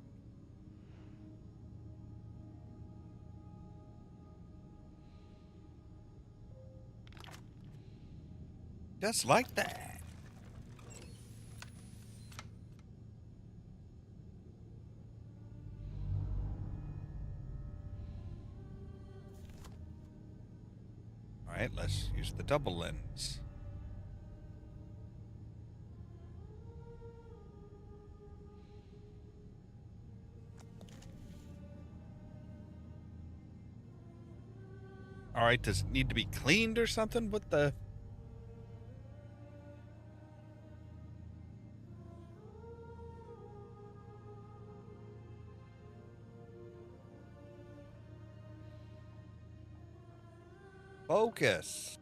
Just like that. All right, let's use the double lens. All right, does it need to be cleaned or something? What the? Focus.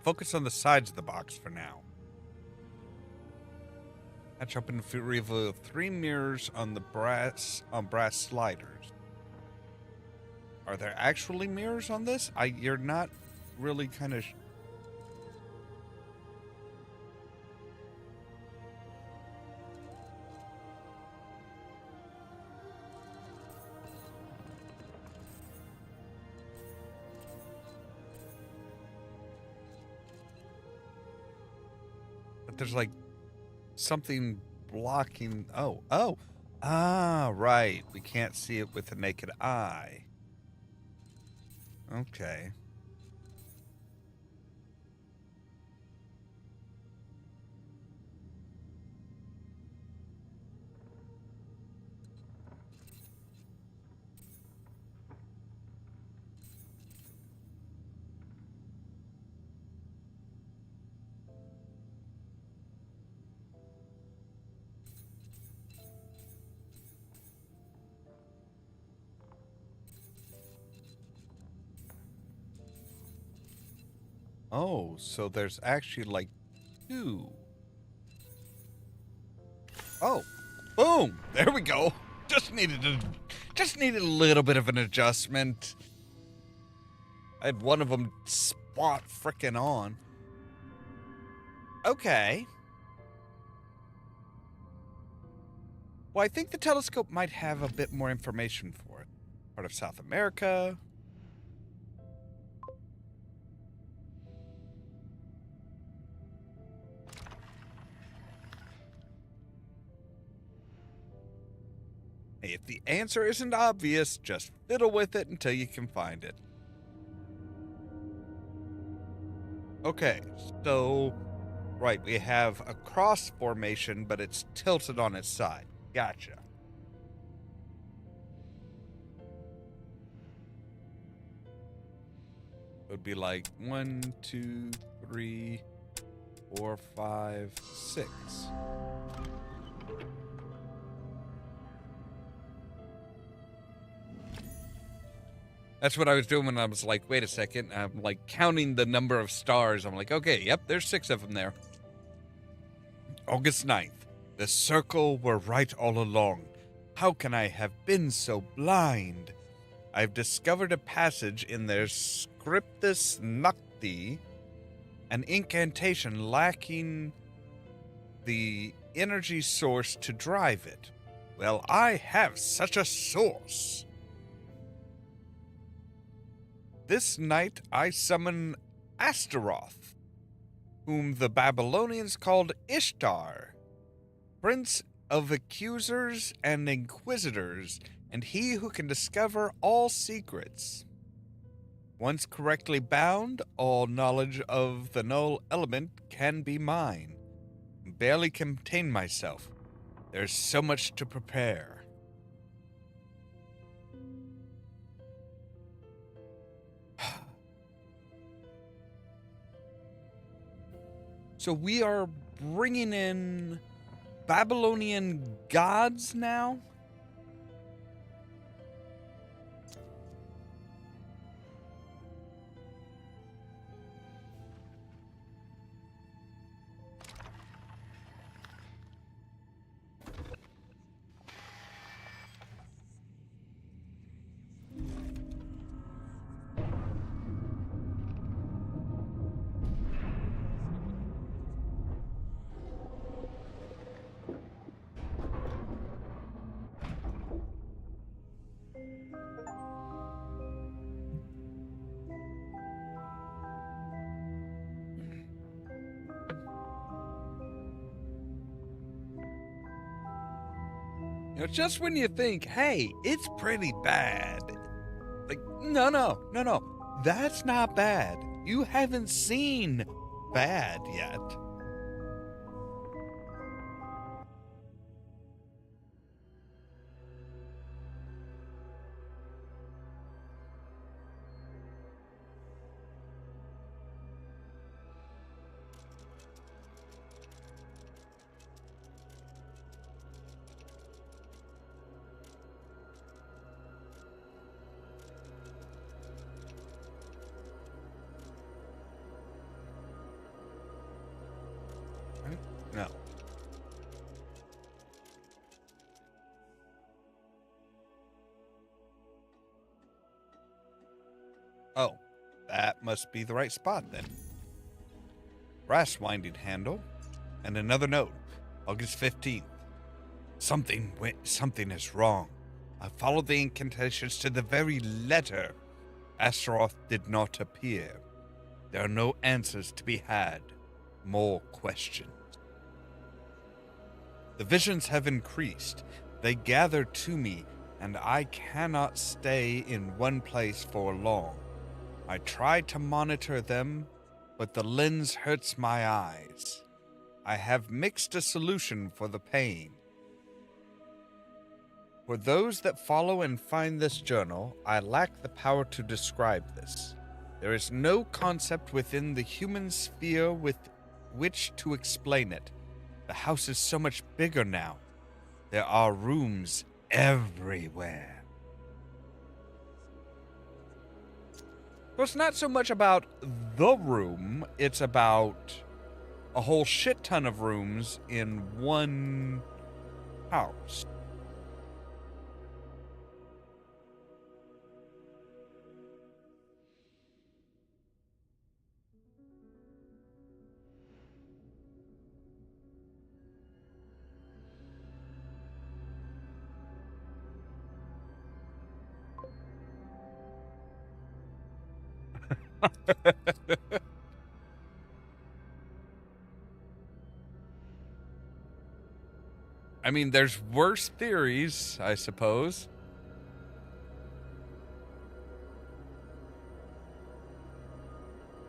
Focus on the sides of the box for now. Hatch open to reveal 3 mirrors on the brass sliders. Are there actually mirrors on this? You're not really kind of. But there's like something blocking. Right. We can't see it with the naked eye. Okay. Oh, so there's actually like 2. Oh, boom! There we go. Just needed a little bit of an adjustment. I had one of them spot frickin' on. Okay. Well, I think the telescope might have a bit more information for it. Part of South America. Hey, if the answer isn't obvious, just fiddle with it until you can find it. Okay, so, right, we have a cross formation, but it's tilted on its side. Gotcha. It would be like 1, 2, 3, 4, 5, 6. That's what I was doing when I was like, wait a second. I'm like counting the number of stars. I'm like, okay, yep, there's 6 of them there. August 9th. The circle were right all along. How can I have been so blind? I've discovered a passage in their Scriptus Nocti, an incantation lacking the energy source to drive it. Well, I have such a source. This night I summon Astaroth, whom the Babylonians called Ishtar, prince of accusers and inquisitors, and he who can discover all secrets. Once correctly bound, all knowledge of the null element can be mine. Barely contain myself. There's so much to prepare. So we are bringing in Babylonian gods now? Just when you think, hey, it's pretty bad. Like, no. That's not bad. You haven't seen bad yet. No. Oh, that must be the right spot then. Brass winding handle, and another note, August 15th. Something is wrong. I followed the incantations to the very letter. Astaroth did not appear. There are no answers to be had. More questions. The visions have increased. They gather to me, and I cannot stay in one place for long. I try to monitor them, but the lens hurts my eyes. I have mixed a solution for the pain. For those that follow and find this journal, I lack the power to describe this. There is no concept within the human sphere with which to explain it. The house is so much bigger now. There are rooms everywhere. So it's not so much about the room, it's about a whole shit ton of rooms in one house. I mean, there's worse theories, I suppose.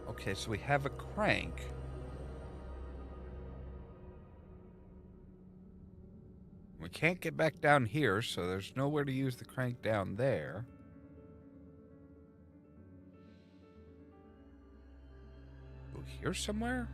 Okay, so we have a crank. We can't get back down here, so there's nowhere to use the crank down there. Go here somewhere?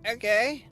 Okay.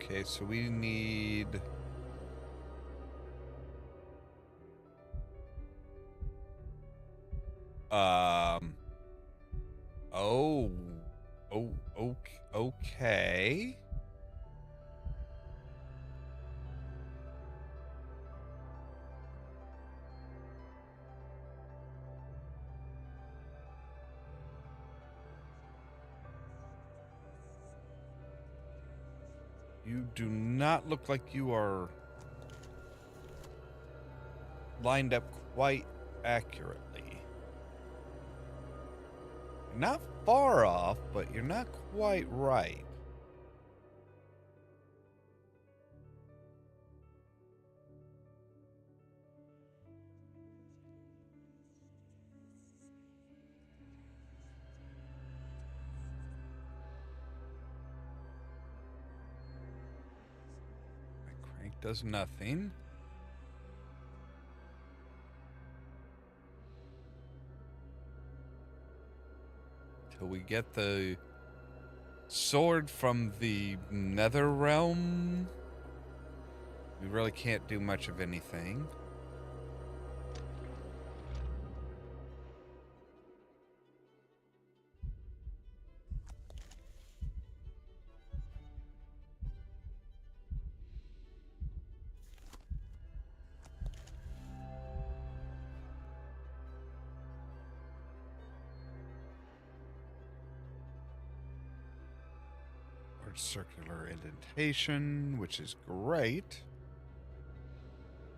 Okay, so we need... Oh. Oh, okay. You do not look like you are lined up quite accurately. You're not far off, but you're not quite right. My crank does nothing. Till we get the sword from the nether realm, we really can't do much of anything. Large circular indentation, which is great.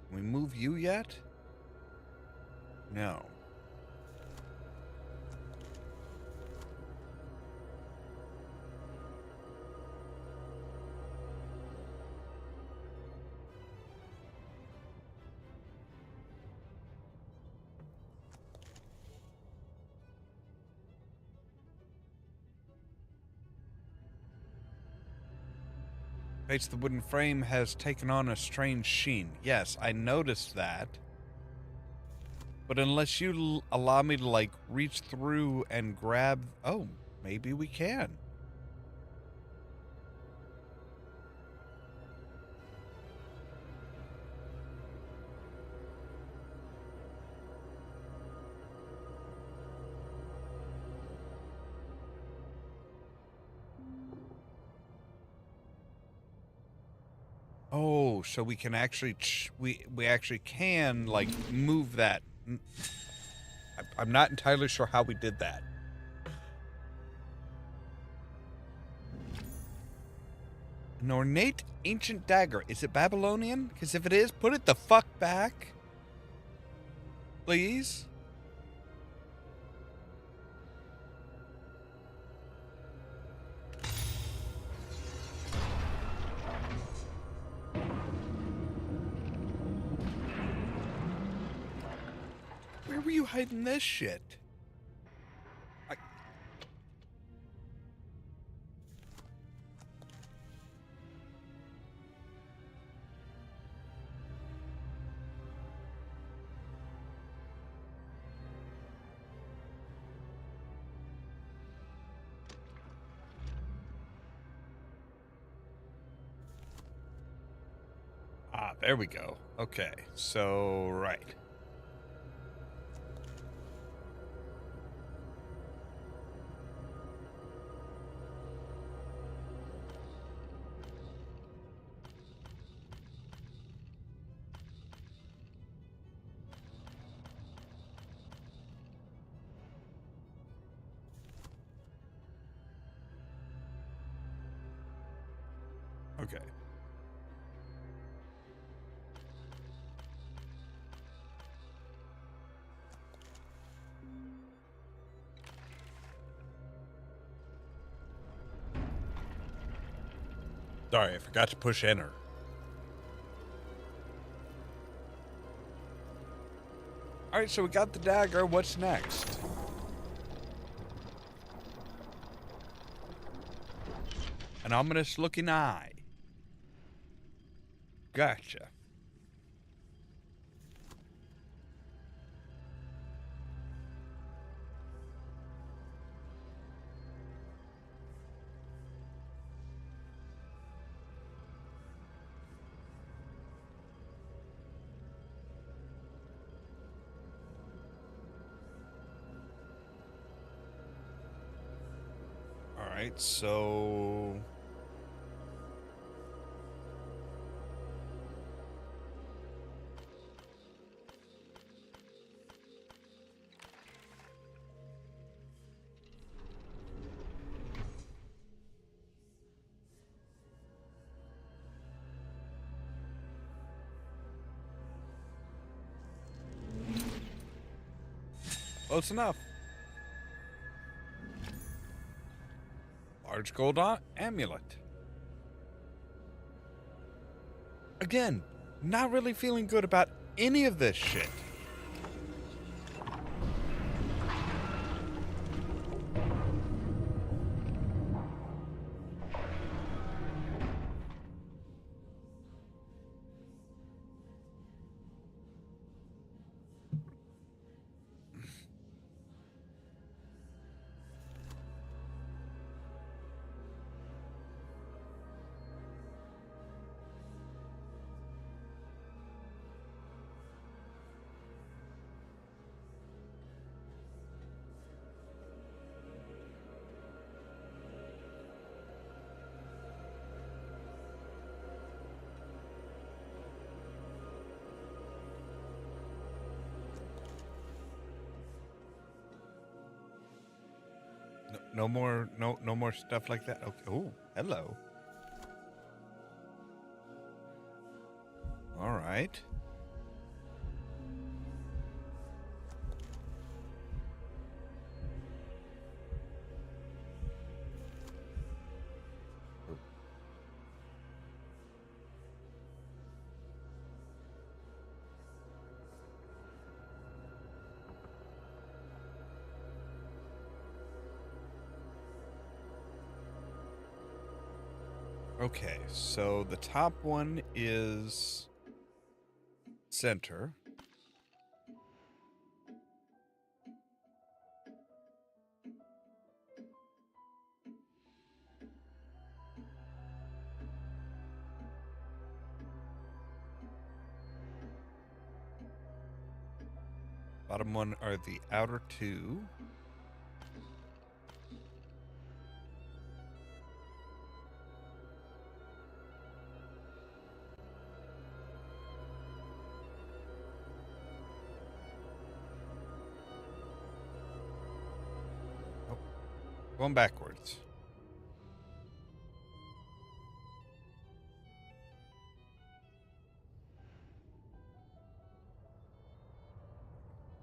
Can we move you yet? No. Face the wooden frame has taken on a strange sheen. Yes, I noticed that. But unless you allow me to, like, reach through and grab... Oh, maybe we can. Oh, so we can actually... we actually can, like, move that. I'm not entirely sure how we did that. An ornate ancient dagger. Is it Babylonian? Because if it is, put it the fuck back. Please? Where were you hiding this shit? Ah, there we go. Okay, so, right. Okay. Sorry, I forgot to push enter. Alright, so we got the dagger. What's next? An ominous looking eye. Gotcha. Alright, so... Close enough. Large gold amulet. Again, not really feeling good about any of this shit. No more, no more stuff like that. Okay. Oh, hello. All right. Okay, so the top one is center. Bottom one are the outer two. Oh, going backwards.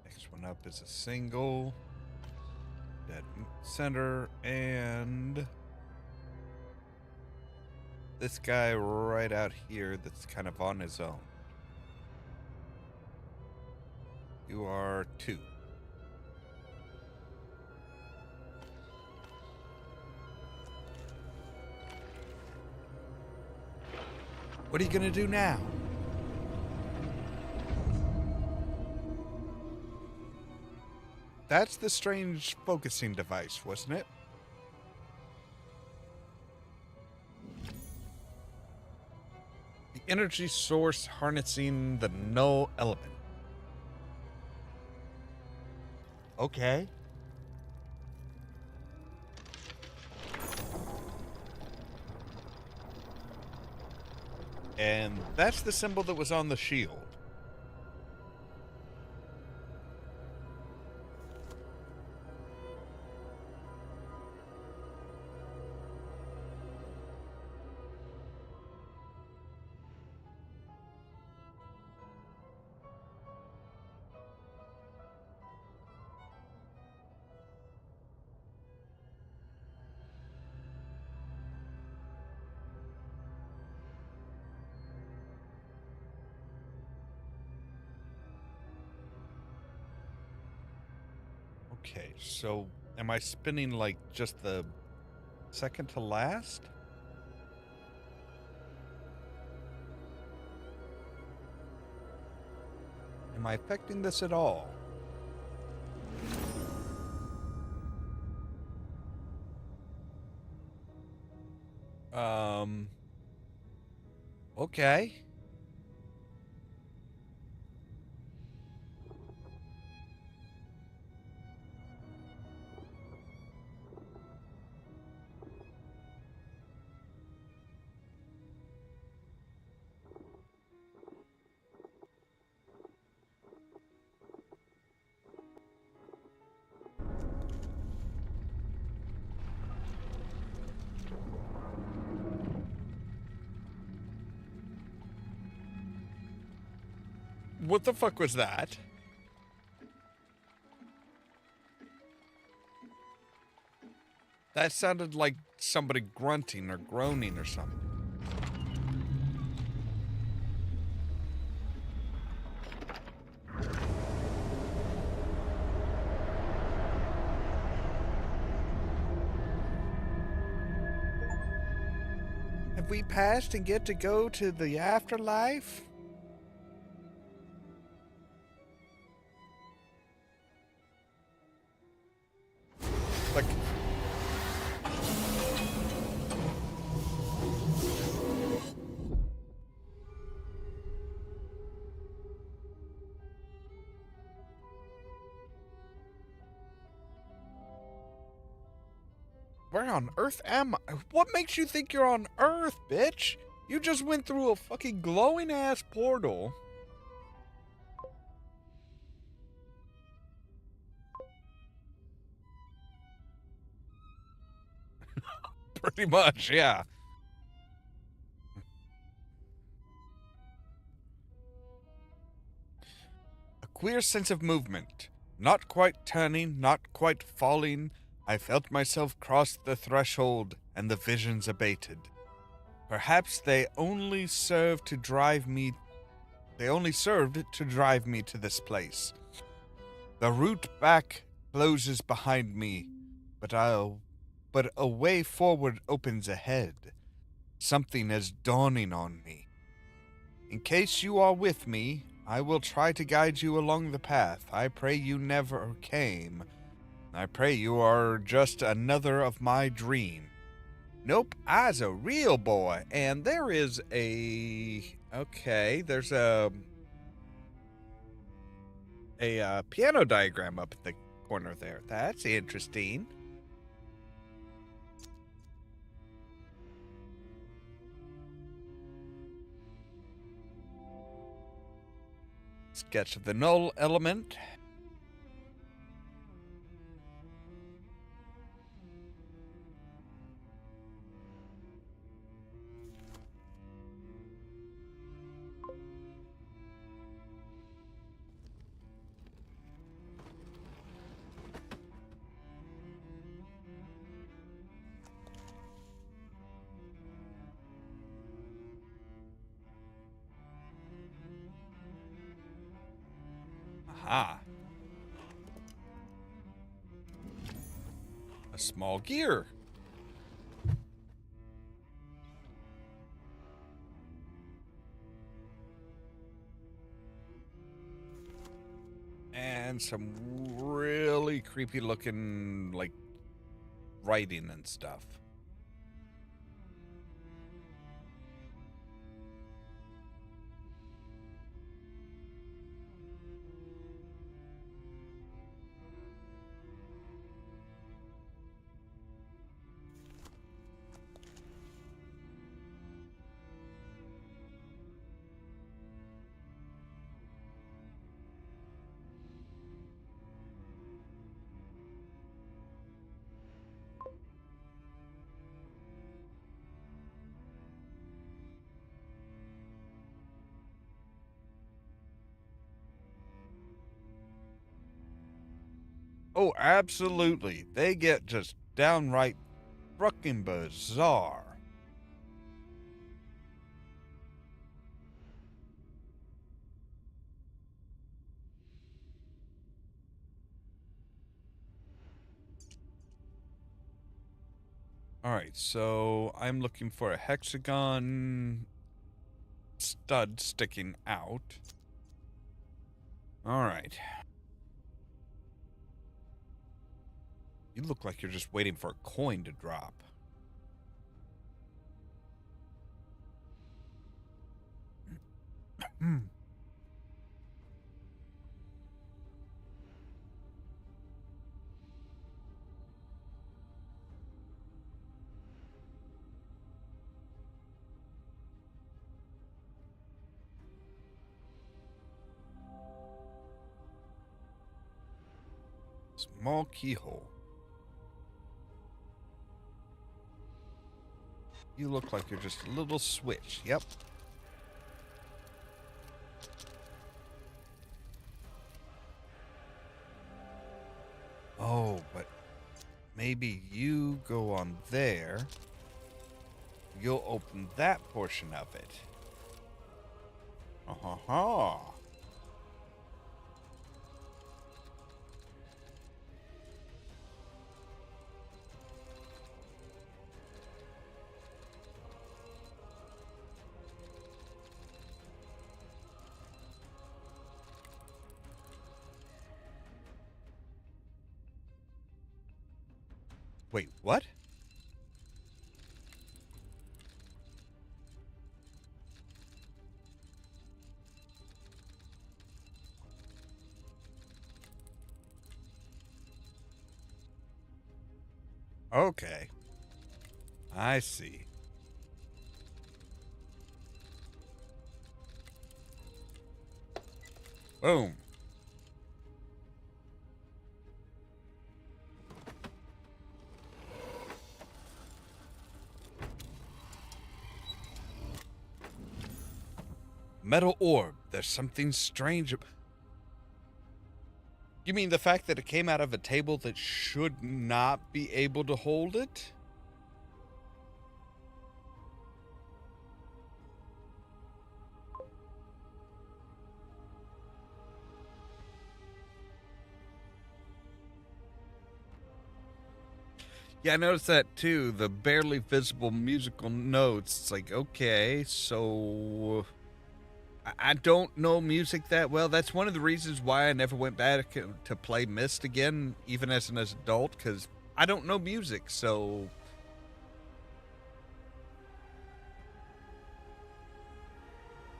Next one up is a single. Dead center, and this guy right out here that's kind of on his own. You are two. What are you gonna do now? That's the strange focusing device, wasn't it? The energy source harnessing the null element. Okay. And that's the symbol that was on the shield. Okay, so am I spinning like just the second to last? Am I affecting this at all? Okay. What the fuck was that? That sounded like somebody grunting or groaning or something. Have we passed and get to go to the afterlife? Like, where on earth am I? What makes you think you're on Earth, bitch? You just went through a fucking glowing ass portal. Pretty much, yeah. A queer sense of movement. Not quite turning, not quite falling. I felt myself cross the threshold, and the visions abated. Perhaps they only served to drive me to this place. The route back closes behind me, but a way forward opens ahead. Something is dawning on me. In case you are with me, I will try to guide you along the path. I pray you never came. I pray you are just another of my dream. Nope, I's a real boy, and there's a piano diagram up at the corner there. That's interesting. Sketch of the null element. Aha. A small gear. And some really creepy looking, like, writing and stuff. Oh, absolutely. They get just downright fucking bizarre. Alright, so I'm looking for a hexagon stud sticking out. Alright. You look like you're just waiting for a coin to drop. Small keyhole. You look like you're just a little switch. Yep. maybe you go on there. You'll open that portion of it. Uh-huh. Wait, what? Okay. I see. Boom. Metal orb. There's something strange. You mean the fact that it came out of a table that should not be able to hold it? Yeah, I noticed that too. The barely visible musical notes. It's like, okay, so I don't know music that well. That's one of the reasons why I never went back to play Myst again, even as an adult, because I don't know music. So,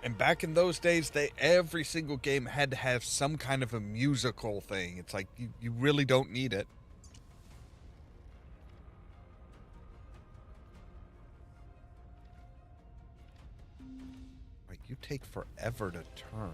and back in those days, every single game had to have some kind of a musical thing. It's like you really don't need it. Like, you take forever to turn.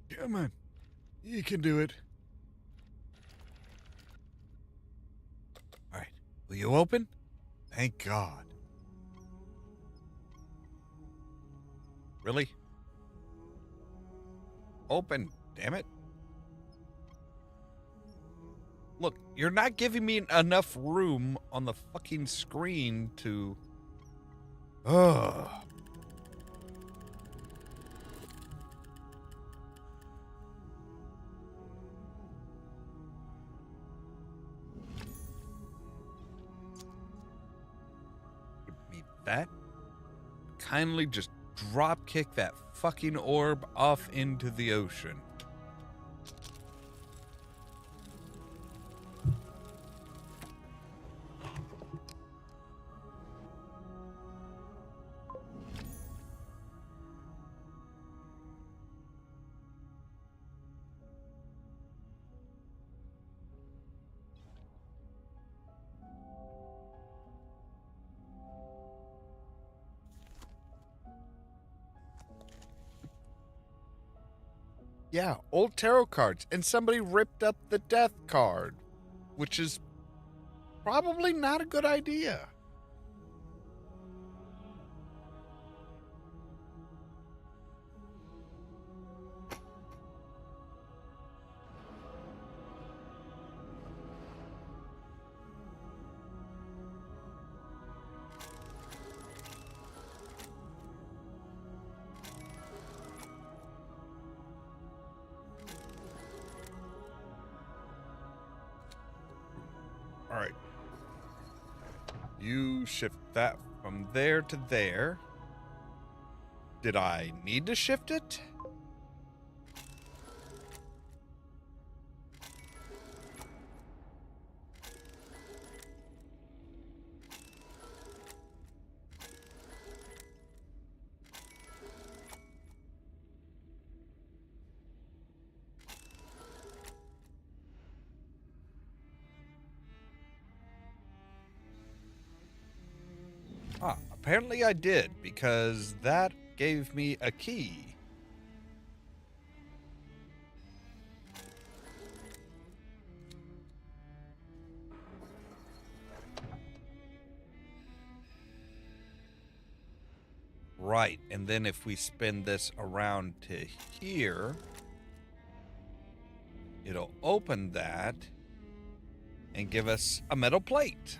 Come on. You can do it. All right. Will you open? Thank God. Really? Open, damn it. Look, you're not giving me enough room on the fucking screen to... Ugh. Give me that. Kindly just drop kick that fucking orb off into the ocean. Yeah, old tarot cards. And somebody ripped up the death card, which is probably not a good idea. All right. You shift that from there to there. Did I need to shift it? apparently I did, because that gave me a key. Right, and then if we spin this around to here, it'll open that and give us a metal plate.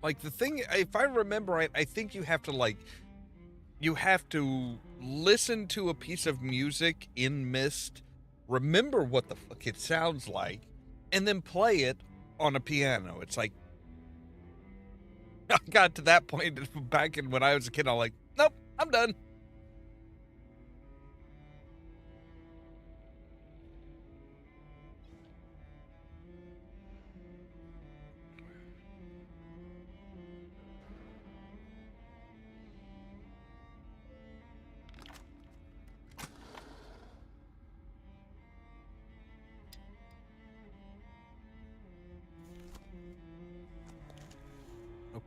Like, the thing, if I remember right, I think you have to, like, you have to listen to a piece of music in Myst, remember what the fuck it sounds like, and then play it on a piano. It's like, I got to that point back in when I was a kid, I'm like, nope, I'm done.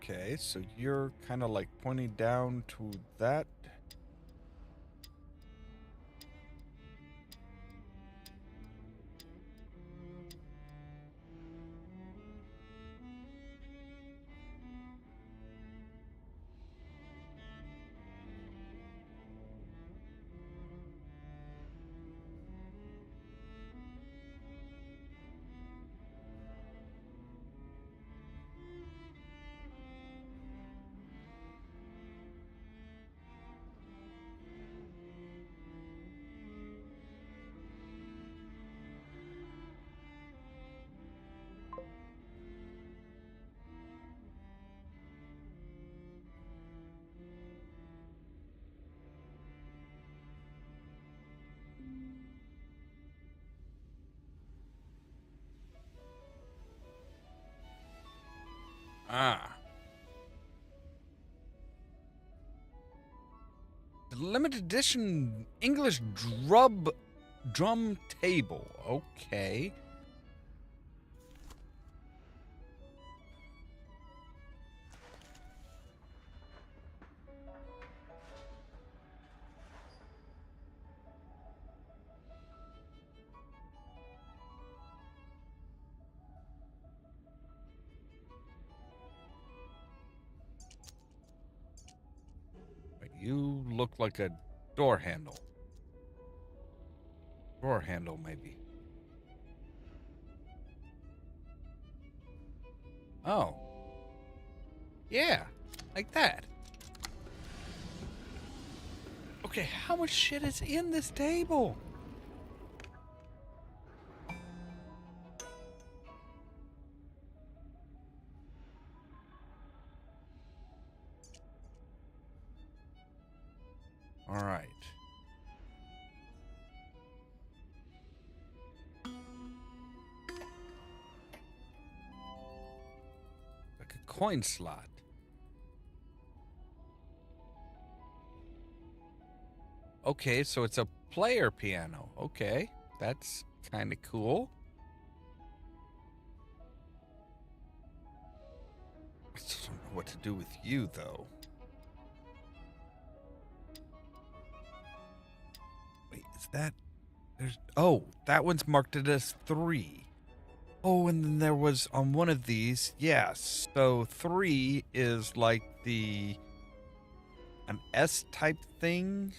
Okay, so you're kind of like pointing down to that. Ah. The limited edition English drum table. Okay. You look like a door handle. Door handle, maybe. Oh. Yeah, like that. Okay, how much shit is in this table? All right. Like a coin slot. Okay, so it's a player piano. Okay, that's kind of cool. I still don't know what to do with you, though. Wait, is that... There's... Oh, that one's marked it as 3. Oh, and then there was on one of these, yes. So 3 is like an S type thing.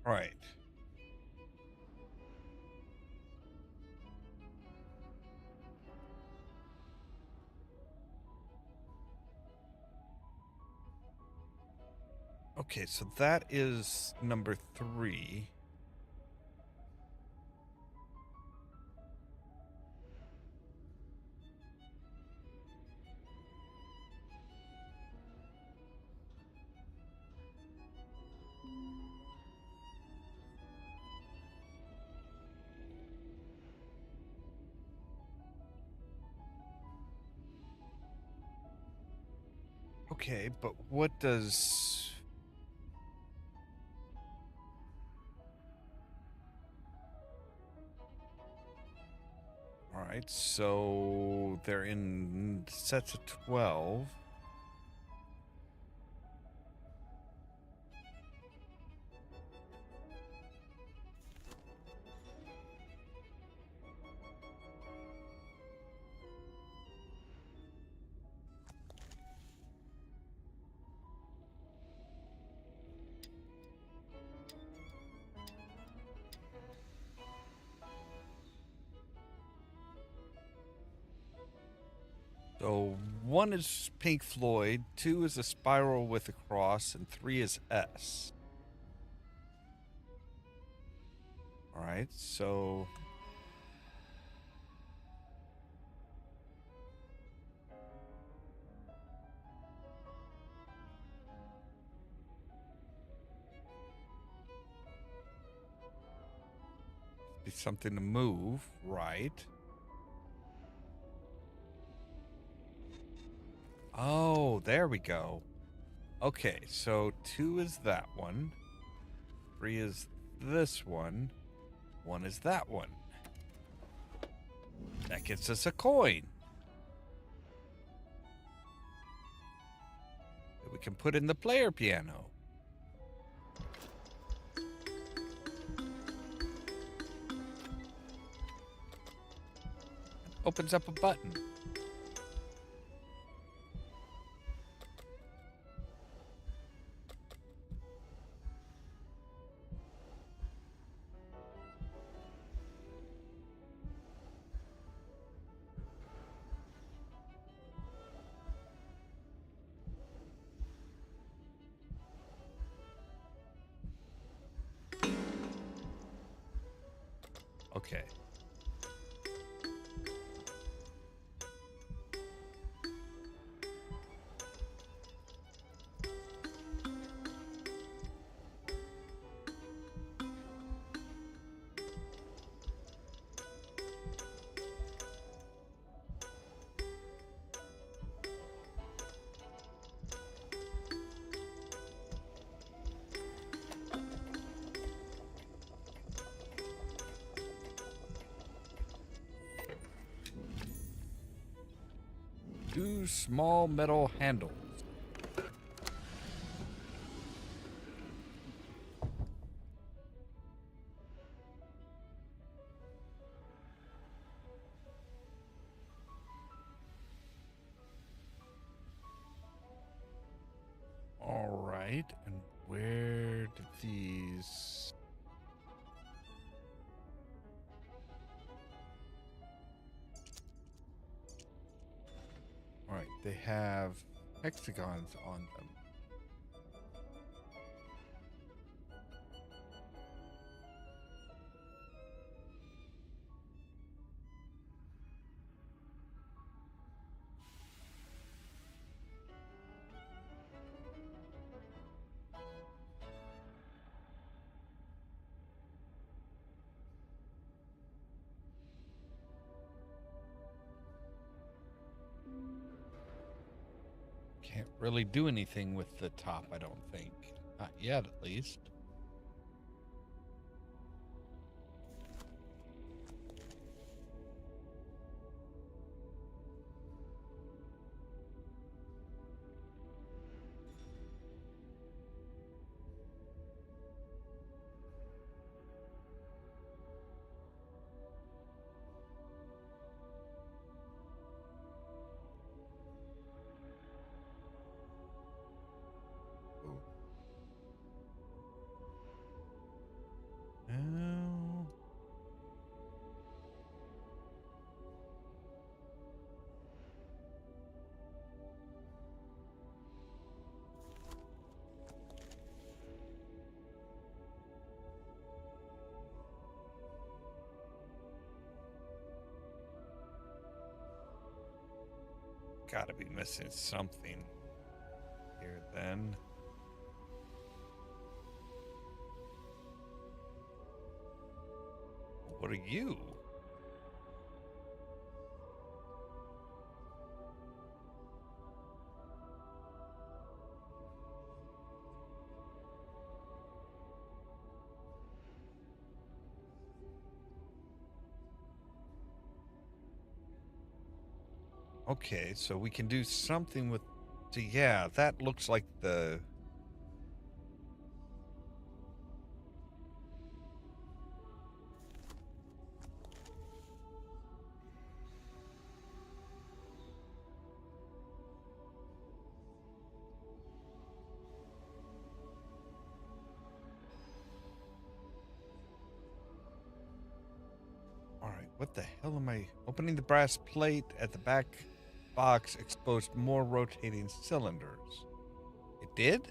Right. Okay, so that is number 3. Okay, but what does... All right, so they're in sets of 12. So 1 is Pink Floyd, 2 is a spiral with a cross, and 3 is S. All right, so... be something to move, right? Oh, there we go. Okay, so 2 is that one. 3 is this one. 1 is that one. That gets us a coin that we can put in the player piano. Opens up a button. Okay. Two small metal handles. All right, and where did these... All right, they have hexagons on them. Can't really do anything with the top, I don't think. Not yet, at least. Gotta be missing something here then. What are you? Okay, so we can do something with... Yeah, that looks like the... Alright, what the hell am I... Opening the brass plate at the back box exposed more rotating cylinders. It did?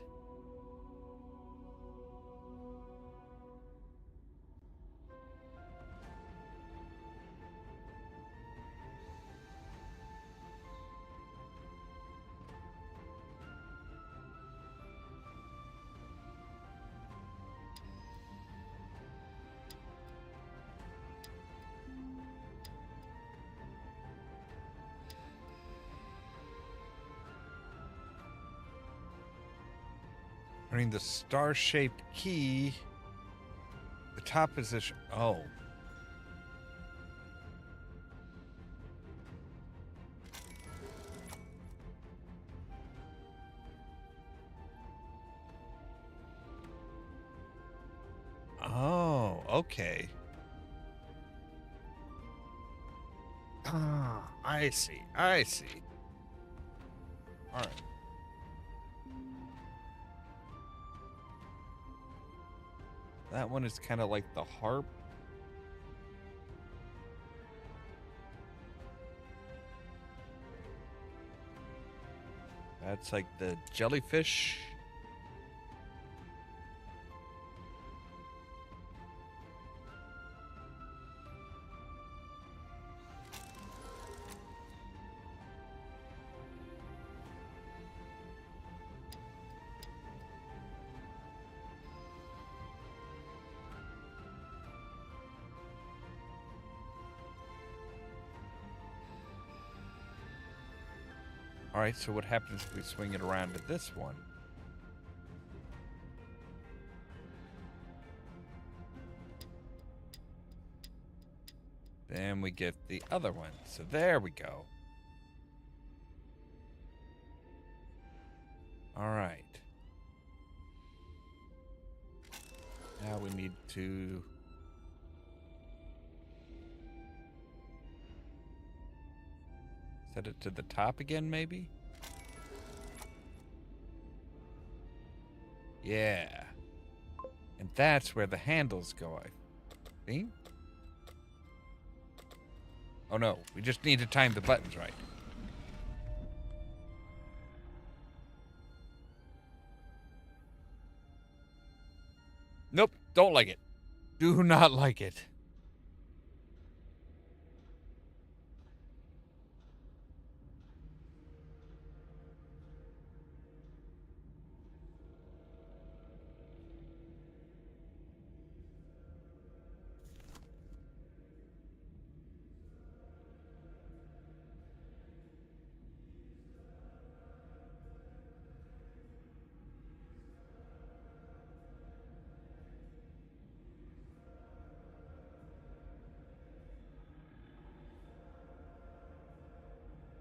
Turning the star-shaped key. The top position... Oh. Oh, okay. Ah, I see. I see. All right. That one is kind of like the harp. That's like the jellyfish. All right, so what happens if we swing it around to this one? Then we get the other one. So there we go. All right. Now we need to... set it to the top again, maybe? Yeah. And that's where the handles go, I think. Oh no, we just need to time the buttons right. Nope, don't like it. Do not like it.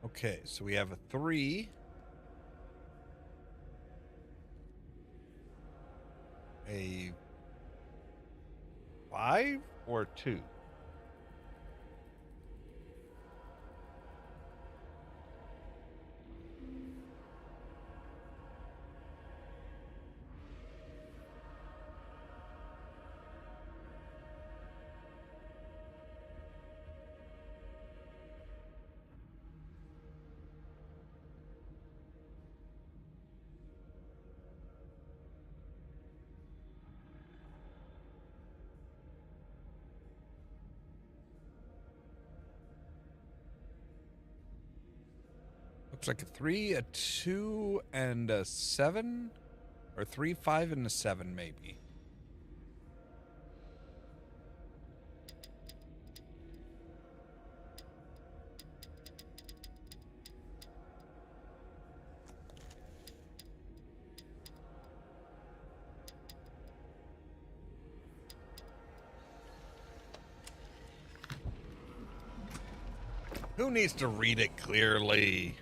Okay, so we have a 3. A 5 or 2? Looks like a 3, a 2, and a 7? Or 3, 5, and a 7, maybe. Who needs to read it clearly?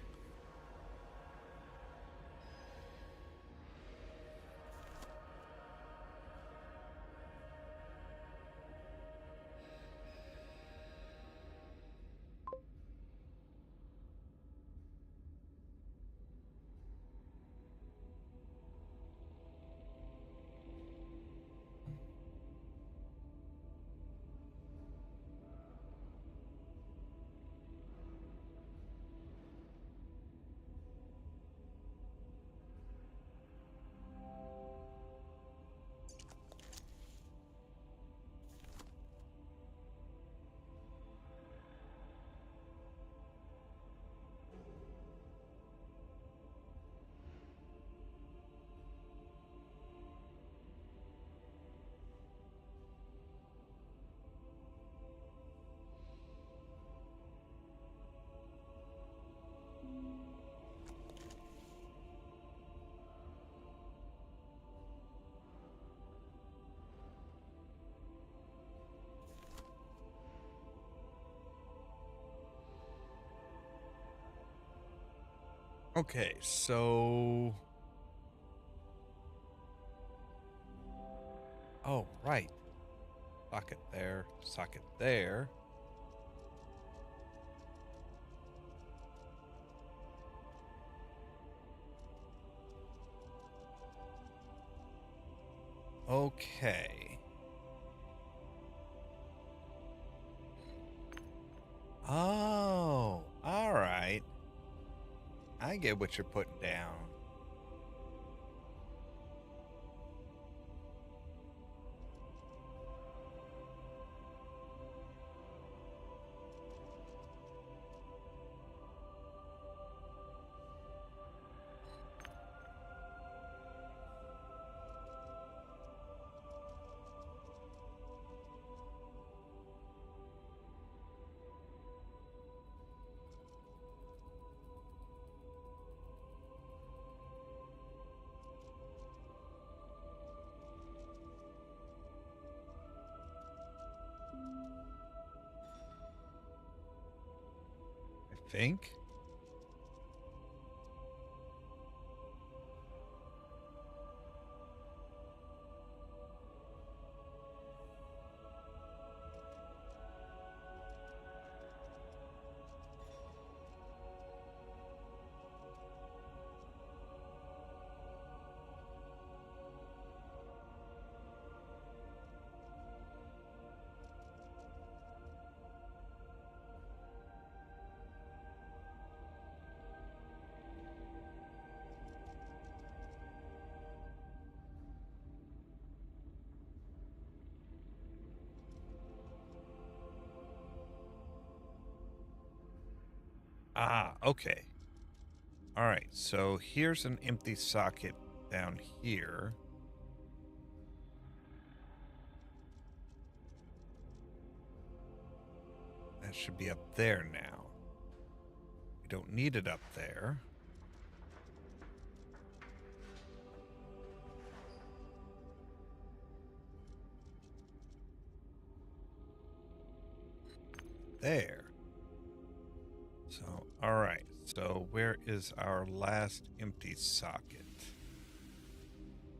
Okay, so... Oh, right. Socket there, socket there. Okay. Oh, all right. I get what you're putting down. I think. Ah, okay. All right, so here's an empty socket down here. That should be up there now. We don't need it up there. There. So, all right. So where is our last empty socket?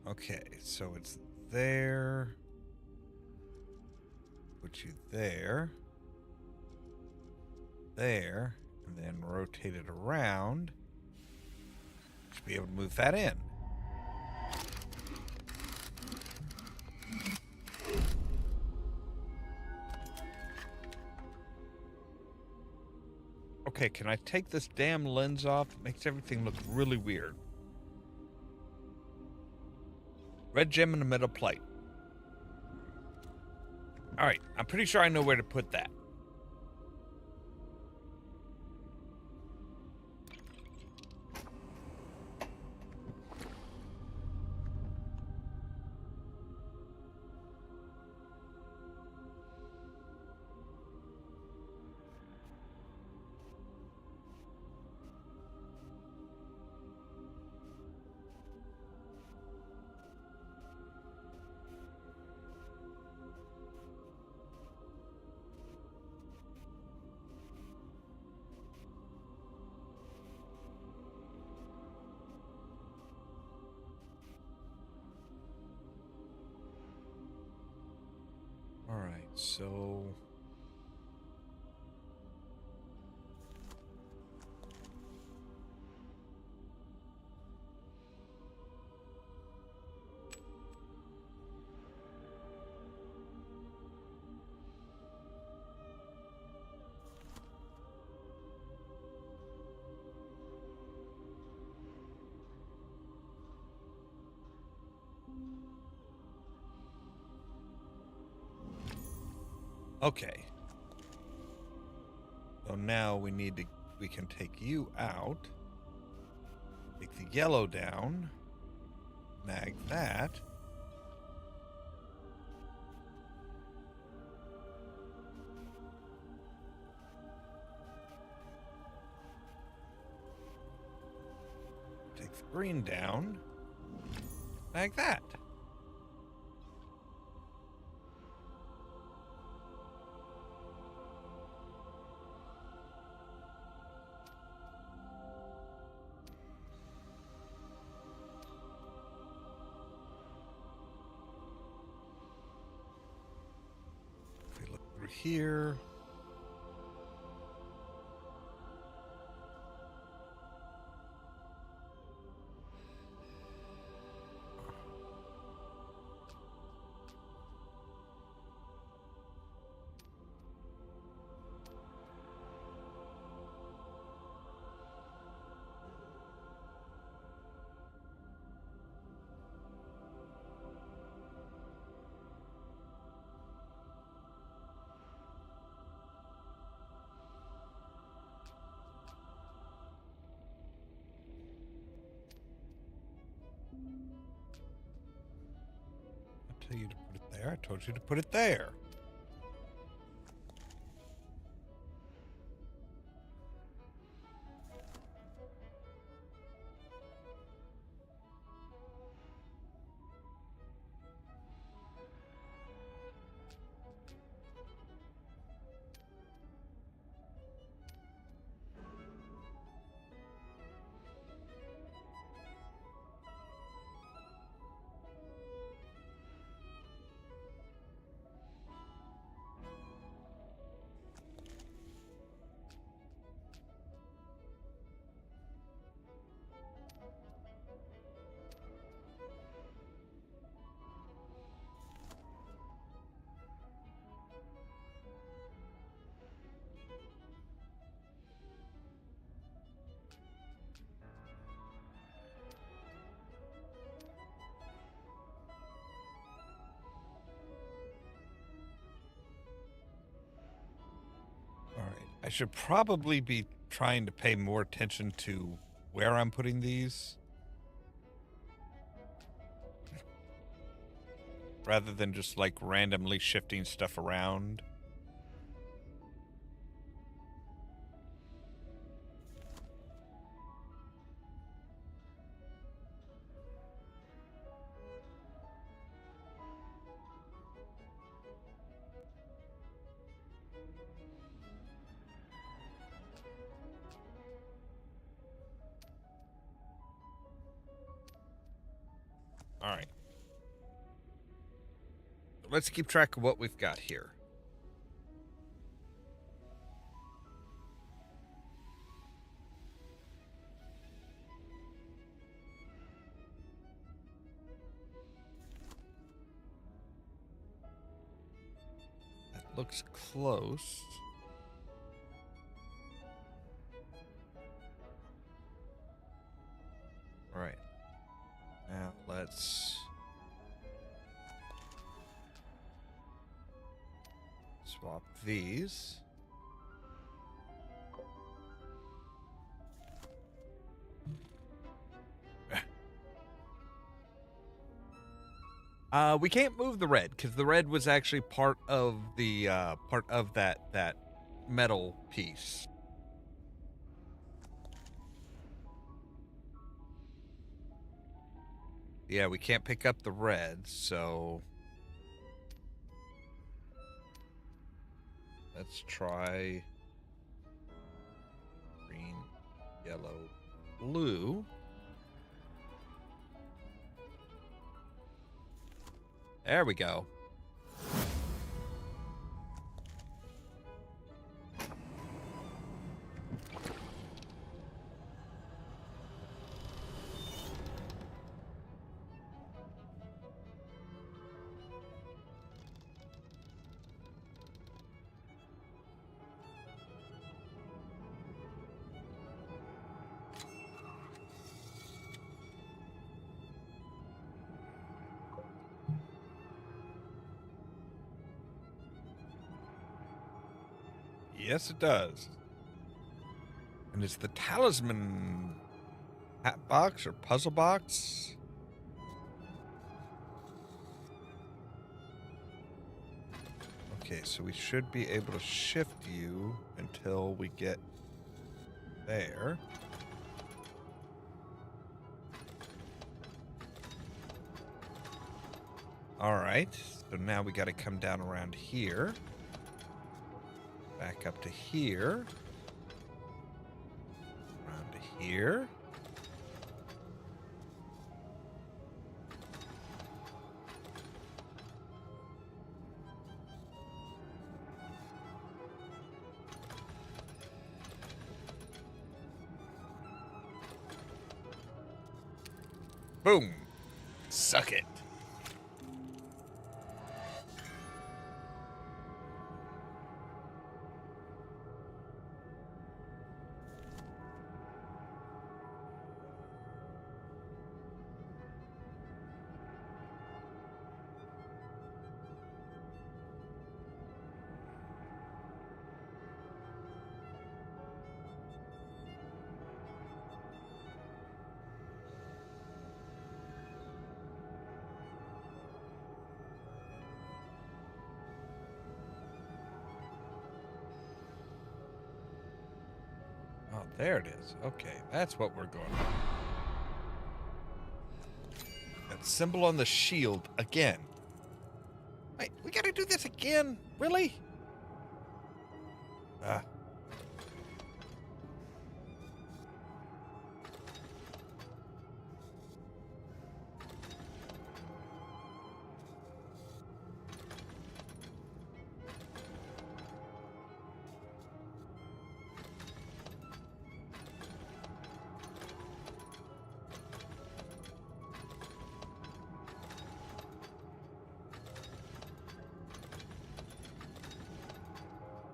Okay, so it's there. Put you there. There. And then rotate it around. Should be able to move that in. Okay, can I take this damn lens off? It makes everything look really weird. Red gem in the middle plate. All right, I'm pretty sure I know where to put that. So... Okay. So now we can take you out. Take the yellow down. Snag that. Take the green down. Snag that. If we look through here. I tell you to put it there. I told you to put it there. All right. I should probably be trying to pay more attention to where I'm putting these. Rather than just like randomly shifting stuff around. All right. Let's keep track of what we've got here. That looks close. All right. Now let's swap these. We can't move the red because the red was actually part of the that metal piece. Yeah, we can't pick up the red, so let's try green, yellow, blue. There we go. Yes, it does. And it's the talisman hat box or puzzle box. Okay, so we should be able to shift you until we get there. All right, so now we got to come down around here. Back up to here. Around to here. Boom. Suck it. Oh, there it is. Okay, that's what we're going for. That symbol on the shield again. Wait, we gotta do this again? Really? Ah.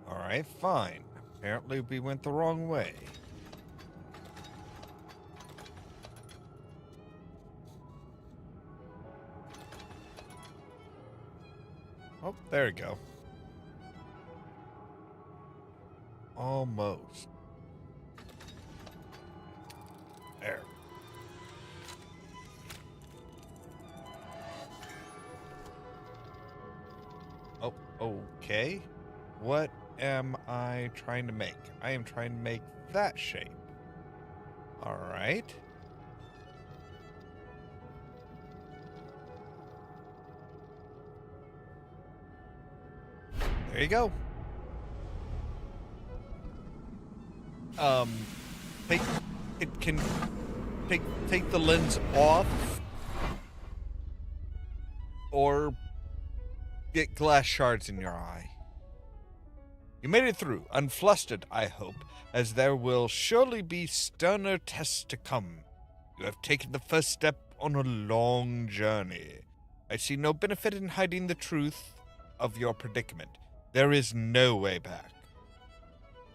Alright, fine. Apparently we went the wrong way. Oh, there we go. Almost. There. Oh, okay. What am I trying to make? I am trying to make that shape. All right. There you go. Take the lens off or get glass shards in your eye. You made it through, unflustered, I hope, as there will surely be sterner tests to come. You have taken the first step on a long journey. I see no benefit in hiding the truth of your predicament. There is no way back.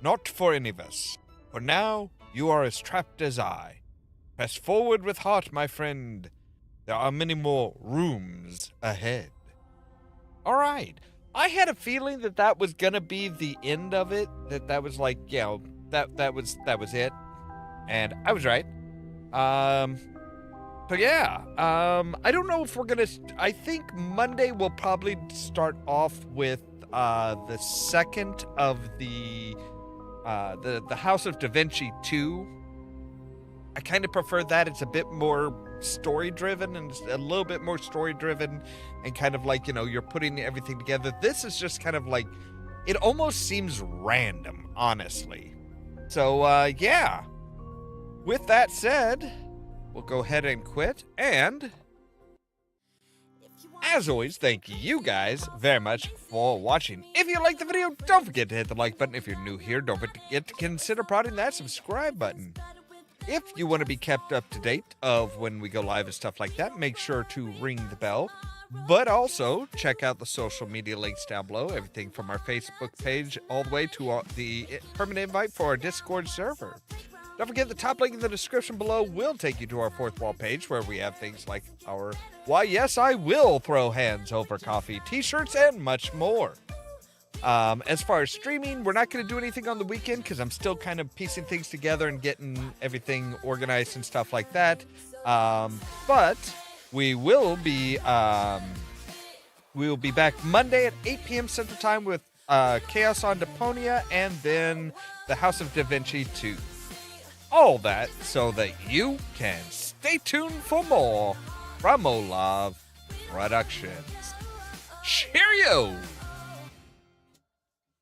Not for any of us. For now, you are as trapped as I. Press forward with heart, my friend. There are many more rooms ahead. All right. I had a feeling that was gonna be the end of it. That was like, you know, that was it, and I was right. So yeah, I don't know if we're gonna. I think Monday we'll probably start off with the second of the House of Da Vinci 2. I kind of prefer that. It's a bit more story driven and a little bit more story driven and kind of like, you know, you're putting everything together. This is just kind of like, it almost seems random, honestly. So, yeah. With that said, we'll go ahead and quit. And as always, thank you guys very much for watching. If you liked the video, don't forget to hit the like button. If you're new here, don't forget to consider prodding that subscribe button. If you want to be kept up to date of when we go live and stuff like that, make sure to ring the bell. But also, check out the social media links down below. Everything from our Facebook page all the way to the permanent invite for our Discord server. Don't forget the top link in the description below will take you to our fourth wall page where we have things like our Why Yes I Will Throw Hands Over Coffee t-shirts and much more. As far as streaming, we're not going to do anything on the weekend because I'm still kind of piecing things together and getting everything organized and stuff like that. But we will be back Monday at 8 p.m. Central Time with Chaos on Deponia and then the House of Da Vinci 2. All that so that you can stay tuned for more from Ollamh Productions. Cheerio!